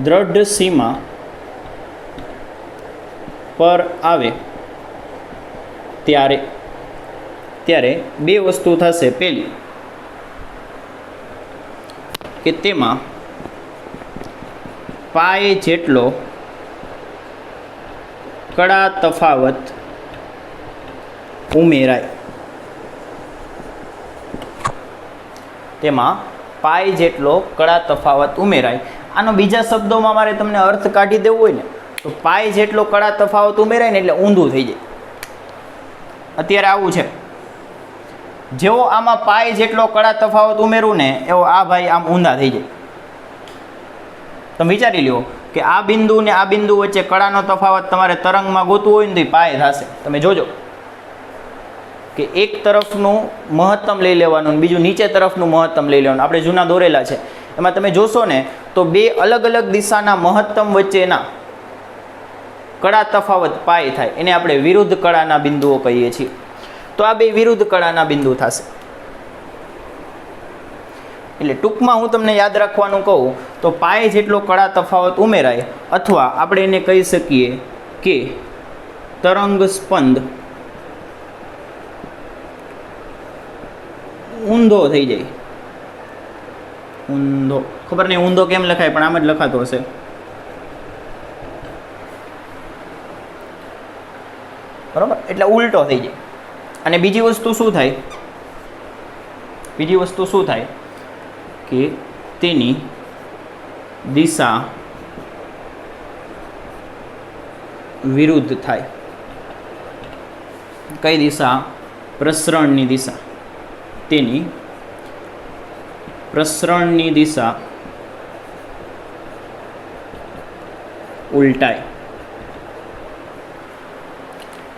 દ્રઢ સીમા પર આવે ત્યારે બે વસ્તુ થશે. પેલી કે તેમાં પાય જેટલો કડા તફાવત ઉમેરાય. તેમાં પાય જેટલો કડા તફાવત ઉમેરાય. આનો બીજા શબ્દોમાં મારે તમને અર્થ કાઢી દેવો હોય ને, તો પાય જેટલો કડા તફાવત ઉમેરાય ને એટલે ઊંધું થઈ જાય. અત્યારે આવું છે, જેવો આમાં પાય જેટલો કડા તફાવત ઉમેરું ને એવો આ ભાઈ આમ ઊંધા થઈ જાય. તમે વિચારી લ્યો કે આ બિંદુ ને આ બિંદુ વચ્ચે કળાનો તફાવત તમારે તરંગમાં ગોતવું હોય ને તો પાય થશે. તમે જોજો કે એક તરફનું મહત્તમ લઈ લેવાનું અને બીજું નીચે તરફનું મહત્તમ લઈ લેવાનું. આપણે જૂના દોરેલા છે એમાં તમે જોશો ને તો બે અલગ અલગ દિશાના મહત્તમ વચ્ચેના કળા તફાવત પાય થાય, એને આપણે વિરુદ્ધ કળાના બિંદુઓ કહીએ છીએ. તો આ બે વિરુદ્ધ કળાના બિંદુ થશે. એટલે ટૂંકમાં હું તમને યાદ રાખવાનું કહું તો પાય જેટલો કળા તફાવત ઉમેરાય, અથવા આપણે એને કહી શકીએ કે તરંગ સ્પંદ ઊંધો થઈ જાય. ઊંધો, ખબર નહીં ઊંધો કેમ લખાય, પણ આમ જ લખાતો હશે. બરાબર, એટલે ઉલટો થઈ જાય. અને બીજી વસ્તુ શું થાય? બીજી વસ્તુ શું થાય કે તેની દિશા વિરુદ્ધ થાય. કઈ દિશા? પ્રસરણની દિશા. તેની પ્રસરણની દિશા ઉલટાય.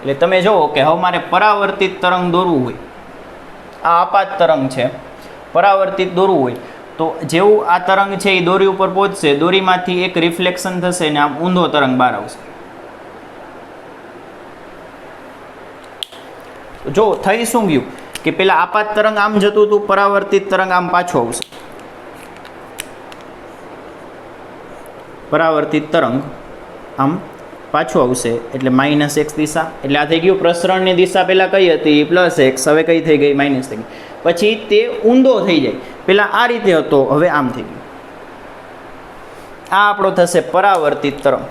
એટલે તમે જુઓ કે હવે મારે પરાવર્તિત તરંગ દોરવું હોય, આ આપાત તરંગ છે, પરાવર્તિત દોરવું હોય તો જેવું આ તરંગ છે એ દોરી ઉપર પહોંચશે, દોરીમાંથી એક રિફ્લેક્શન થશે ને આમ ઊંધો તરંગ બહાર આવશે. જો થઈ શું ગયું કે પેલા આપાત તરંગ આમ જતું હતું, પરાવર્તિત તરંગ આમ પાછું આવશે. પરાવર્તિત તરંગ આમ પાછું આવશે એટલે -x દિશા. એટલે આ થઈ ગયું પ્રસરણની દિશા પહેલાં કઈ હતી? +x, હવે કઈ થઈ ગઈ? માઇનસ થઈ ગઈ. પછી તે ઊંધો થઈ જાય, પહેલાં આ રીતે હતો, હવે આમ થઈ ગયું. આ આપણો થશે પરાવર્તિત તરંગ.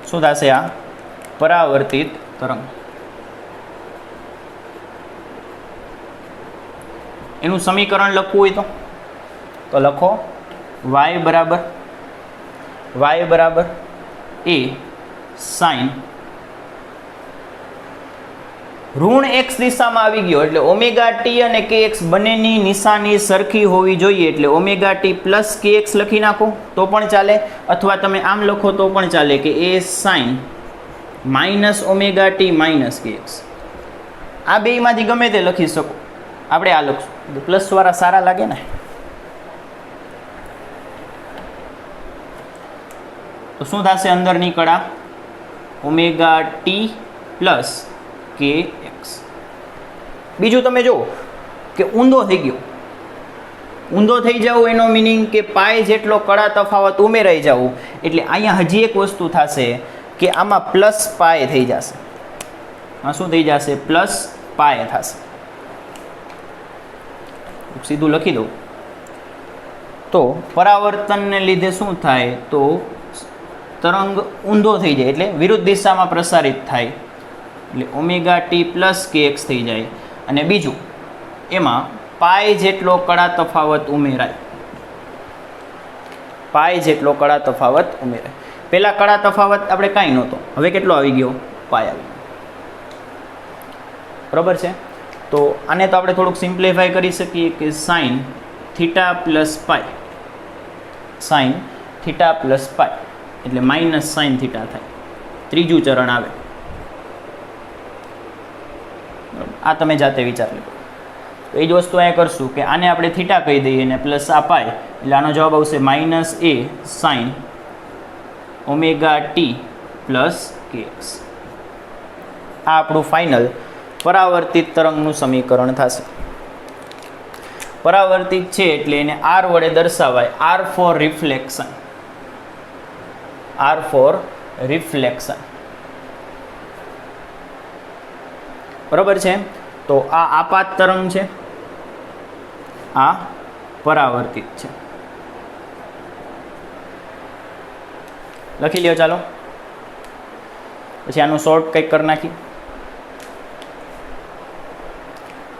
શું થશે? આ પરાવર્તિત તરંગ. એનું સમીકરણ લખવું હોય તો લખો y બરાબર a sin ઋણ x દિશામાં આવી ગયો એટલે ઓમેગા ટી અને kx બંનેની નિશાની સરખી હોવી જોઈએ. એટલે ઓમેગા ટી પ્લસ kx લખી નાખો તો પણ ચાલે, અથવા તમે આમ લખો તો પણ ચાલે કે a sin minus omega T minus kx. આ બેમાંથી ગમે તે લખી શકો. આપણે આ લખશું, પ્લસવાળા સારા લાગે ને. તો શું થશે? અંદરની કળા ઓમેગા ટી પ્લસ kx. બીજું તમે જુઓ કે ઊંધો થઈ ગયો. ઊંધો થઈ જવું એનો મિનિંગ કે પાય જેટલો કળા તફાવત ઉમેરાઈ જવું. એટલે અહીંયા હજી એક વસ્તુ થશે કે આમાં પ્લસ પાય થઈ જશે. આ શું થઈ જશે? પ્લસ પાય થશે. સીધું લખી દઉં તો પરાવર્તનને લીધે શું થાય? તો તરંગ ઊંધો થઈ જાય એટલે વિરુદ્ધ દિશામાં પ્રસારિત થાય, એટલે ઓમેગા ટી પ્લસ kx થઈ જાય. અને બીજું એમાં પાય જેટલો કળા તફાવત ઉમેરાય. પાય જેટલો કળા તફાવત ઉમેરાય. પહેલા કળા તફાવત આપણે કાંઈ નહોતો, હવે કેટલો આવી ગયો? પાય આવી ગયો. બરાબર છે? તો આને તો આપણે થોડુંક સિમ્પ્લિફાય કરી શકીએ કે સાઇન થીટા પ્લસ પાય, સાઇન થીટા પ્લસ પાય એટલે માઇનસ સાઇન થીટા થાય. ત્રીજું ચરણ આવે. આ તમે જાતે વિચાર લો. તો એ જ વસ્તુ અહીંયા કરશું કે આને આપણે થીટા કહી દઈએ અને પ્લસ આ પાય, એટલે આનો જવાબ આવશે -a sine omega T plus kx. આ આપણું ફાઇનલ પરાવર્તિત તરંગનું સમીકરણ થશે. પરાવર્તિત છે એટલે એને r વડે દર્શાવાય. r for reflection. r for reflection. બરાબર છે? તો આ આપાત તરંગ છે, આ પરાવર્તિત છે. લખી લ્યો ચાલો. પછી આનું શોર્ટ કંઈક કરી નાખી.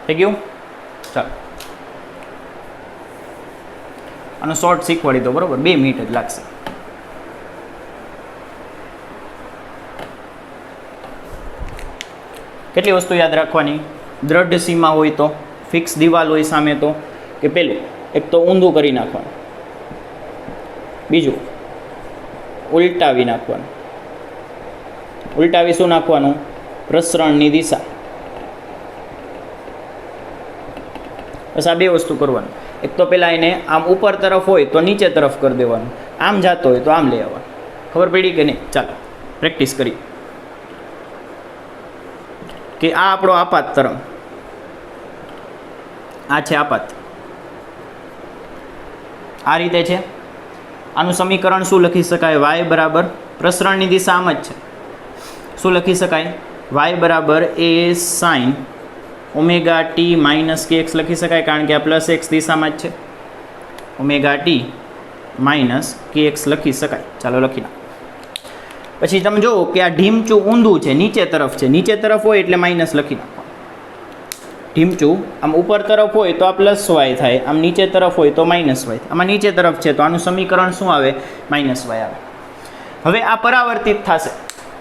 થઈ ગયું? ચાલો આનો શોર્ટ શીખવાડી દો. બરાબર, 2 મિનિટ જ લાગશે. કેટલી વસ્તુ યાદ રાખવાની? દ્રઢ સીમા હોય તો, ફિક્સ દિવાલ હોય સામે તો, કે પેલું એક તો ઊંધું કરી નાખવાનું, બીજું ઉલટાવી નાખવાનું. ઉલટાવી શું નાખવાનું? પ્રસરણની દિશા. બસ આ બે વસ્તુ કરવાનું. એક તો પહેલાં એને આમ ઉપર તરફ હોય તો નીચે તરફ કરી દેવાનું, આમ જતો હોય તો આમ લઈ આવવાનું. ખબર પડી કે નહીં? ચાલો પ્રેક્ટિસ કરી કે આ આપણો આપાત તરંગ, આ છે આપાત, આ રીતે છે. આનું સમીકરણ શું લખી શકાય? y બરાબર પ્રસરણની દિશા આમ જ છે. શું લખી શકાય? y બરાબર a sin omega T minus kx લખી શકાય, કારણ કે આ પ્લસ x દિશામાં જ છે. ઓમેગા ટી માઇનસ kx લખી શકાય. ચાલો લખી નાખો. પછી તમે જુઓ કે આ ઢીમચું ઊંધું છે, નીચે તરફ છે. નીચે તરફ હોય એટલે માઇનસ લખી નાખો. ઢીમચું આમ ઉપર તરફ હોય તો આ પ્લસ વાય થાય, આમ નીચે તરફ હોય તો માઇનસ વાય થાય. આમાં નીચે તરફ છે તો આનું સમીકરણ શું આવે? માઇનસ વાય આવે. હવે આ પરાવર્તિત થશે.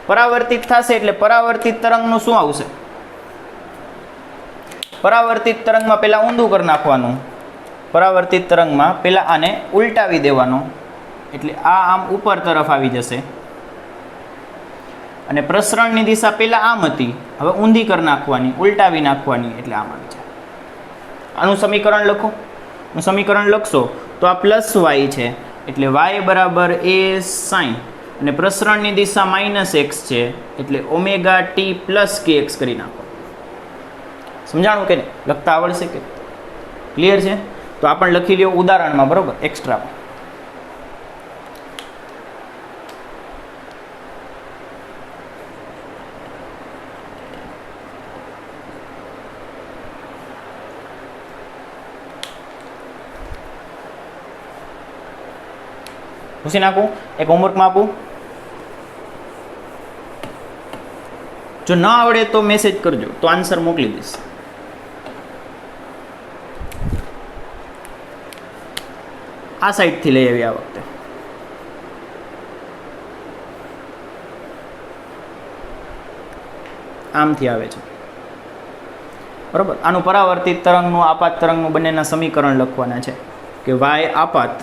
પરાવર્તિત થશે એટલે પરાવર્તિત તરંગનું શું આવશે? પરાવર્તિત તરંગમાં પહેલાં ઊંધું કરી નાખવાનું. પરાવર્તિત તરંગમાં પહેલાં આને ઉલટાવી દેવાનો, એટલે આ આમ ઉપર તરફ આવી જશે. અને પ્રસરણની દિશા પહેલાં આમ હતી, હવે ઊંધી કરી નાખવાની, ઉલટાવી નાખવાની, એટલે આમ આવી જાય. આનું સમીકરણ લખો. સમીકરણ લખશો તો આ પ્લસ વાય છે, એટલે વાય બરાબર એ સાઇન, અને પ્રસરણની દિશા માઇનસ એક્સ છે, એટલે ઓમેગા ટી પ્લસ કે એક્સ કરી નાખો. સમજાણું કે નહીં? લખતા આવડશે કે? ક્લિયર છે? તો આ પણ લખી લ્યો ઉદાહરણમાં, બરાબર, એક્સ્ટ્રામાં. પૂછી નાખું, એક હોમવર્કમાં આપું. જો ન આવડે તો મેસેજ કરજો, તો આન્સર મોકલી દઈશ. આ સાઈડથી લઈ આવી આ વખતે. આમથી આવે છે, બરાબર. આનું પરાવર્તિત તરંગનું આપાત તરંગનું બંનેના સમીકરણ લખવાના છે કે વાય આપાત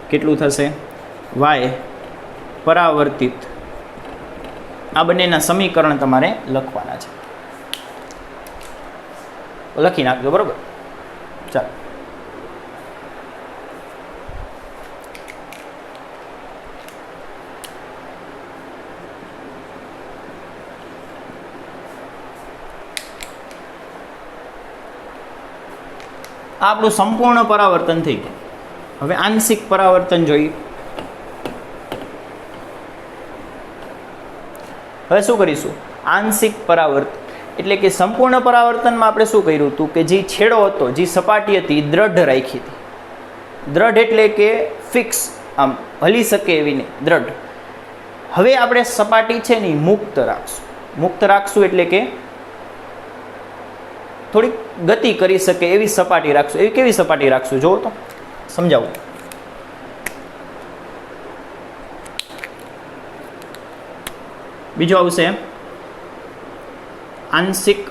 કેટલું થશે? વાય પરાવર્તિત. આ બંનેના સમીકરણ તમારે લખવાના છે. લખી નાખજો, બરાબર. ચાલો આ આપણું સંપૂર્ણ પરાવર્તન થઈ ગયું. હવે આંશિક પરાવર્તન જોઈએ. હવે શું કરીશું? આંશિક પરાવર્તન એટલે કે સંપૂર્ણ પરાવર્તનમાં આપણે શું કર્યું હતું કે જે છેડો હતો, જે સપાટી હતી, દ્રઢ રાખી હતી. દ્રઢ એટલે કે ફિક્સ, આમ હલી શકે એવી નહીં, દ્રઢ. હવે આપણે સપાટી છે ને મુક્ત રાખશું. મુક્ત રાખશું એટલે કે થોડીક ગતિ કરી શકે એવી સપાટી રાખશું. એવી કેવી સપાટી રાખશું? જુઓ તો સમજાવું. બીજું આવશે આંશિક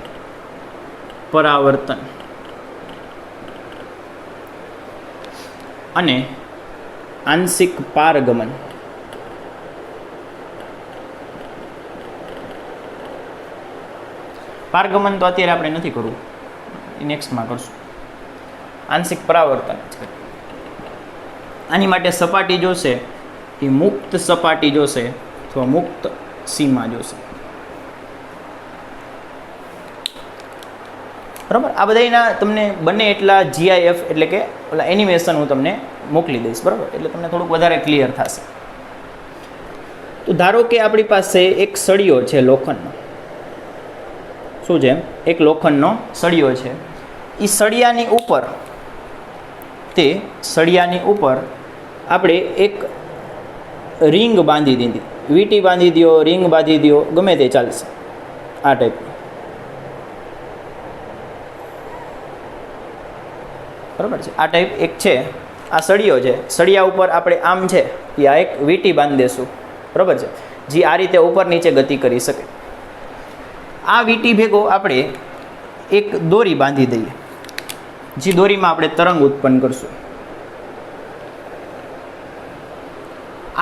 પરાવર્તન અને આંશિક પારગમન. પારગમન તો અત્યારે આપણે નથી કરવું, એ નેક્સ્ટમાં કરશું. આંશિક પરાવર્તન જ કરીએ. આની માટે સપાટી જોશે એ મુક્ત સપાટી જોશે અથવા મુક્ત સીમા જોશે, બરાબર. આ બધાના તમને બંને એટલા GIF એટલે કે ઓલા એનિમેશન હું તમને મોકલી દઈશ, બરાબર. એટલે તમને થોડુંક વધારે ક્લિયર થશે. તો ધારો કે આપણી પાસે એક સળિયો છે લોખંડનો. શું છે? એક લોખંડનો સળિયો છે. એ સળિયાની ઉપર, તે સળિયાની ઉપર આપણે એક રિંગ બાંધી દીધી. વીંટી બાંધી દો, રિંગ બાંધી દો, ગમે તે ચાલશે. આ ટાઈપની, બરાબર છે. આ ટાઈપ એક છે, આ સળિયો છે. સળિયા ઉપર આપણે આમ છે એ આ એક વીંટી બાંધી દેશું, બરાબર છે, જે આ રીતે ઉપર નીચે ગતિ કરી શકે. આ વીંટી ભેગો આપણે એક દોરી બાંધી દઈએ, જે દોરીમાં આપણે તરંગ ઉત્પન્ન કરશું.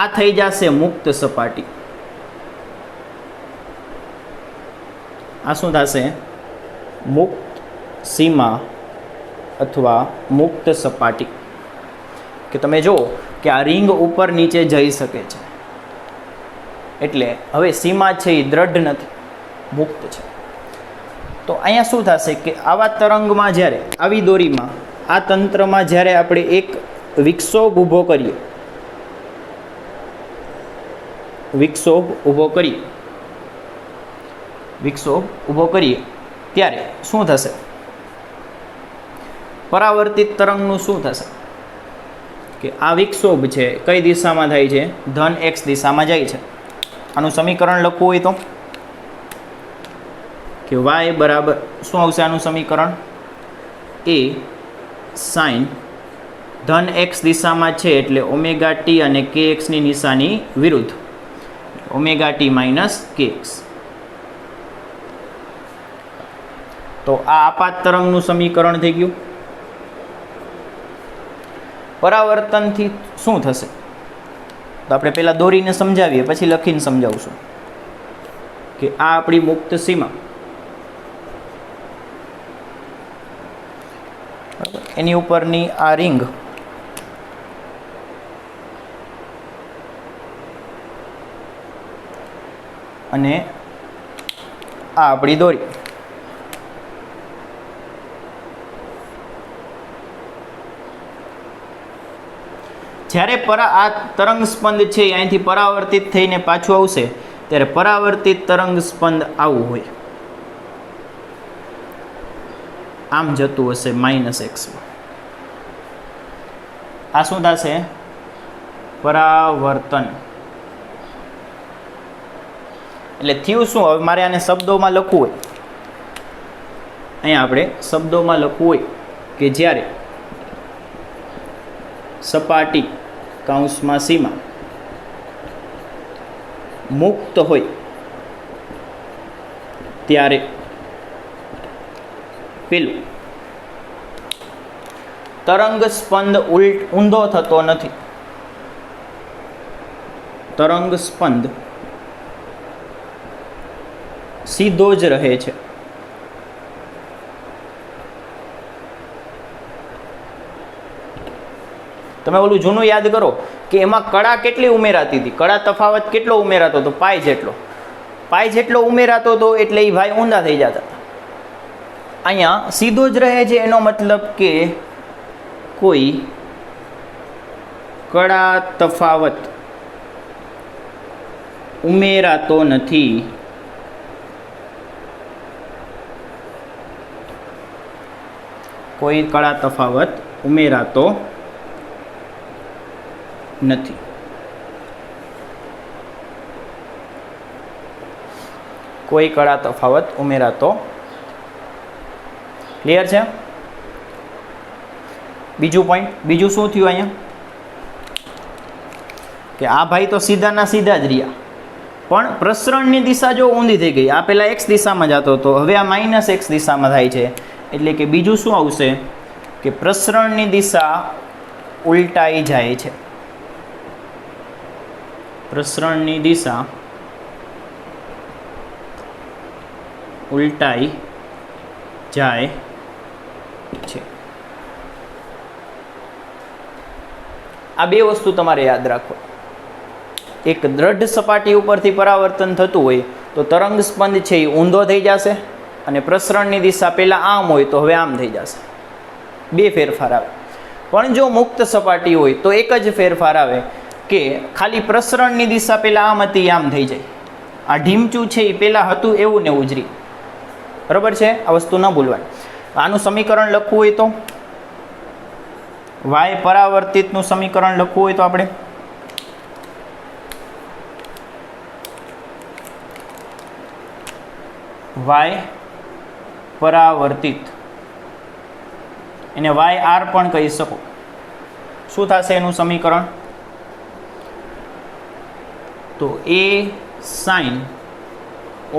આ થઈ જશે મુક્ત સપાટી. આ શું થશે? મુક્ત સીમા અથવા મુક્ત સપાટી. કે તમે જુઓ કે આ રિંગ ઉપર નીચે જઈ શકે છે, એટલે હવે સીમા છે એ દ્રઢ નથી, મુક્ત છે. તો અહીંયા શું થશે કે આવા તરંગમાં જ્યારે, આવી દોરીમાં, આ તંત્રમાં જ્યારે આપણે એક વિક્ષોભ ઊભો કરીએ, વિક્ષોભ ઊભો કરીએ ત્યારે શું થશે? પરાવર્તિત તરંગનું શું થશે? કે આ વિક્ષોભ છે કઈ દિશામાં થાય છે? ધન x દિશામાં જાય છે. આનું સમીકરણ લખવું હોય તો કે y બરાબર શું આવશે આનું સમીકરણ? a sin ધન x દિશામાં છે એટલે ઓમેગા t અને kx ની નિશાની વિરુદ્ધ, ઓમેગા t માઇનસ kx. તો આ આપાત તરંગનું સમીકરણ થઈ ગયું. પરાવર્તનથી શું થશે? તો આપણે પહેલાં દોરીને સમજાવીએ, પછી લખીને સમજાવશું કે આ આપણી મુક્ત સીમા, એની ઉપરની આ રિંગ, અને આ આપણી દોરી. જ્યારે આ તરંગ સ્પંદ છે અહીંથી પરાવર્તિત થઈને પાછું આવશે, ત્યારે પરાવર્તિત તરંગ સ્પંદ આવું હોય, આમ જતું હશે -x. આ શું થશે? પરાવર્તન. એટલે થયું શું? હવે મારે આને શબ્દોમાં લખવું હોય, અહીંયા આપણે શબ્દોમાં લખવું હોય કે જ્યારે સપાટી કૌંસમાં સીમા મુક્ત હોય ત્યારે પેલું તરંગ સ્પંદ ઊંધો થતો નથી. તરંગ સ્પંદ સીધો જ રહે છે. તમે ઓલું જૂનું યાદ કરો કે એમાં કળા કેટલી ઉમેરાતી હતી? કળા તફાવત કેટલો ઉમેરાતો હતો? પાય જેટલો ઉમેરાતો હતો, એટલે એ ભાઈ ઊંધા થઈ જતા. અહીંયા સીધો જ રહે છે, એનો મતલબ કે કોઈ કળા તફાવત ઉમેરાતો નથી. કોઈ કળા તફાવત ઉમેરાતો નથી. કોઈ કળા તફાવત ઉમેરાતો. ક્લિયર છે? બીજું પોઈન્ટ, બીજું શું થયું અહીંયા? કે આ ભાઈ તો સીધાના સીધા જ રહ્યા, પણ પ્રસરણની દિશા જો ઊંધી થઈ ગઈ. આ પહેલાં x દિશામાં જતો હતો, હવે આ -x દિશામાં થાય છે. એટલે કે બીજું શું આવશે? કે પ્રસરણની દિશા ઉલટાઈ જાય છે. પ્રસરણની દિશા ઉલટાઈ જાય છે. આ બે વસ્તુ તમારે યાદ રાખો. એક દ્રઢ સપાટી ઉપરથી પરાવર્તન થતું હોય તો તરંગ સ્પંદ છે એ ઊંધો થઈ જશે, અને પ્રસરણની દિશા પહેલાં આમ હોય તો હવે આમ થઈ જશે. બે ફેરફાર આવે. પણ જો મુક્ત સપાટી હોય તો એક જ ફેરફાર આવે કે ખાલી પ્રસરણની દિશા પહેલાં આમ હતી આમ થઈ જાય. આ ઢીમચું છે એ પહેલાં હતું એવું ને ઉજરી. બરાબર છે? આ વસ્તુ ન ભૂલવાની. આનું સમીકરણ લખવું હોય તો y પરાવર્તિતનું સમીકરણ લખવું હોય તો આપણે y પરાવર્તિત, એને yr પણ કહી શકો. શું થશે એનું સમીકરણ? તો a sin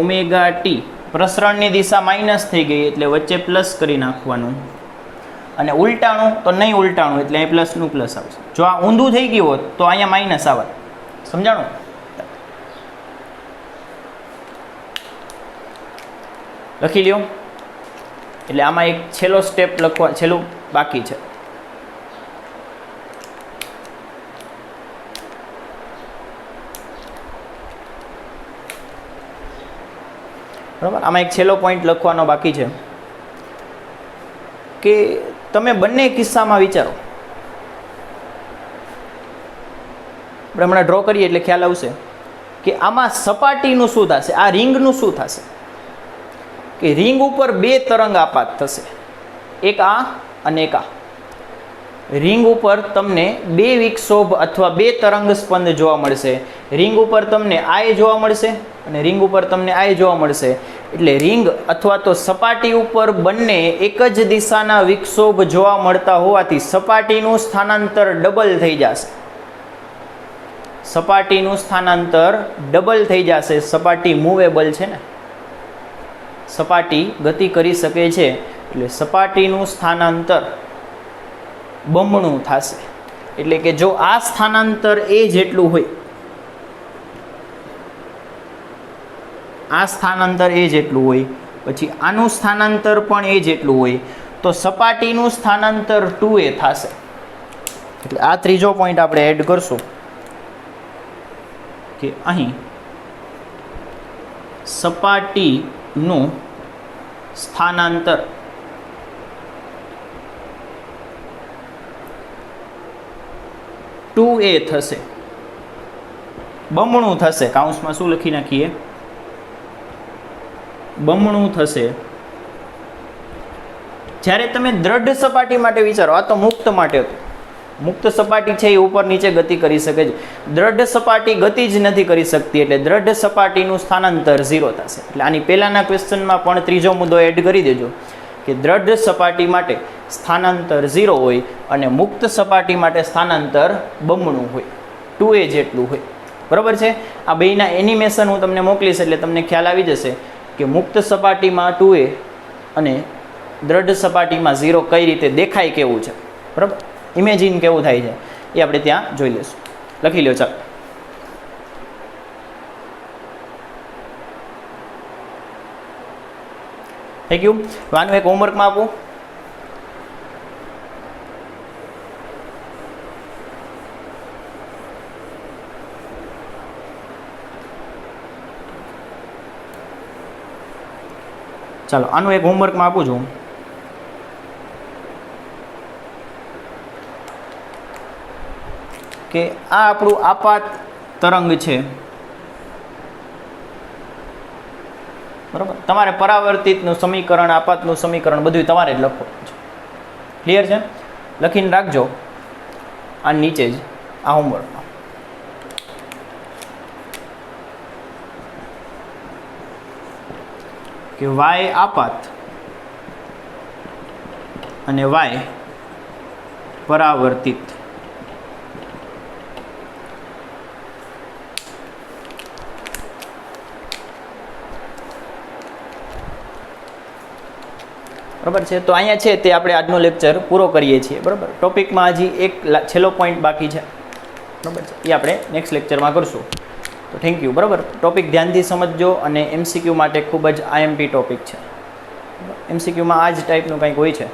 ઓમેગા t, પ્રસરણની દિશા માઇનસ થઈ ગઈ એટલે વચ્ચે પ્લસ કરી નાખવાનું, અને ઉલટાણું તો નહીં ઉલટાણું એટલે અહીં પ્લસનું પ્લસ આવશે. જો આ ઊંધું થઈ ગયું હોત તો અહીંયા માઇનસ આવત. સમજાણું? લખી લ્યો. એટલે આમાં એક છેલ્લો સ્ટેપ લખવા, છેલ્લું બાકી છે. બરાબર, આમાં એક છેલ્લો પોઈન્ટ લખવાનો બાકી છે કે તમે બંને કિસ્સામાં વિચારો. આપણે હમણાં ડ્રો કરીએ એટલે ખ્યાલ આવશે કે આમાં સપાટીનું શું થશે, આ રિંગનું શું થશે. કે રિંગ ઉપર બે તરંગ આપાત થશે, એક આ અને એક આ. રિંગ ઉપર તમને બે વિક્ષોભ અથવા બે તરંગ સ્પંદ જોવા મળશે. રિંગ ઉપર તમને આય જોવા મળશે અને રિંગ ઉપર તમને આય જોવા મળશે. એટલે રિંગ અથવા તો સપાટી ઉપર બંને એક જ દિશાના વિક્ષોભ જોવા મળતા હોવાથી સપાટીનું સ્થાનાંતર ડબલ થઈ જશે. સપાટીનું સ્થાનાંતર ડબલ થઈ જશે. સપાટી મૂવેબલ છે ને, સપાટી ગતિ કરી શકે છે, એટલે સપાટીનું સ્થાનાંતર બમણું થશે. એટલે કે જો આ સ્થાનાંતર એ જેટલું હોય, આ સ્થાનાંતર એ જેટલું હોય, પછી આનું સ્થાનાંતર પણ એ જેટલું હોય, તો સપાટીનું સ્થાનાંતર 2a થશે. એટલે આ ત્રીજો પોઈન્ટ આપણે એડ કરશું કે અહીં સપાટીનું સ્થાનાંતર ટુ એ થશે, બમણું થશે. કાઉન્સમાં શું લખી નાખીએ? બમણું થશે. જ્યારે તમે દ્રઢ સપાટી માટે વિચારો, આ તો મુક્ત માટે હતું. મુક્ત સપાટી છે એ ઉપર નીચે ગતિ કરી શકે છે. દ્રઢ સપાટી ગતિ જ નથી કરી શકતી, એટલે દ્રઢ સપાટીનું સ્થાનાંતર 0 થશે. એટલે આની પહેલાંના ક્વેશ્ચનમાં પણ ત્રીજો મુદ્દો એડ કરી દેજો કે દ્રઢ સપાટી માટે સ્થાનાંતર 0 હોય અને મુક્ત સપાટી માટે સ્થાનાંતર બમણું હોય, 2a જેટલું હોય. બરાબર છે? આ બેયના એનિમેશન હું તમને મોકલીશ એટલે તમને ખ્યાલ આવી જશે કે મુક્ત સપાટીમાં 2a અને દ્રઢ સપાટીમાં 0 કઈ રીતે દેખાય, કેવું છે. બરાબર, ઇમેજિન કેવું થાય છે એ આપણે ત્યાં જોઈ લઈશું. લખી લો. ચાલો, થઈ ગયું. આનું એક હોમવર્કમાં આપું. ચાલો, આનું એક હોમવર્કમાં આપું છું. કે આ આપણું આપાત તરંગ છે. બરાબર, તમારે પરાવર્તિતનું સમીકરણ, આપાતનું સમીકરણ બધું તમારે જ લખવાનું છે. ક્લિયર છે? લખીને રાખજો આ નીચે જ, આ હોમવર્કમાં. કે વાય આપાત અને વાય પરાવર્તિત. બરાબર છે? તો અહીંયા છે તે આપણે આજનો લેક્ચર પૂરો કરીએ છીએ. બરાબર, ટોપિકમાં હજી એક છેલ્લો પોઈન્ટ બાકી છે. બરાબર છે, એ આપણે નેક્સ્ટ લેક્ચરમાં કરશું. તો થેન્ક યુ. બરાબર, ટોપિક ધ્યાનથી સમજજો અને MCQ માટે ખૂબ જ IMP ટોપિક છે. MCQમાં આ જ ટાઈપનું કંઈક હોય છે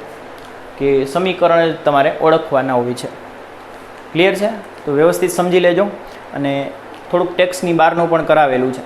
કે સમીકરણ જ તમારે ઓળખવાના હોય છે. ક્લિયર છે? તો વ્યવસ્થિત સમજી લેજો. અને થોડુંક ટેક્સની બહારનું પણ કરાવેલું છે.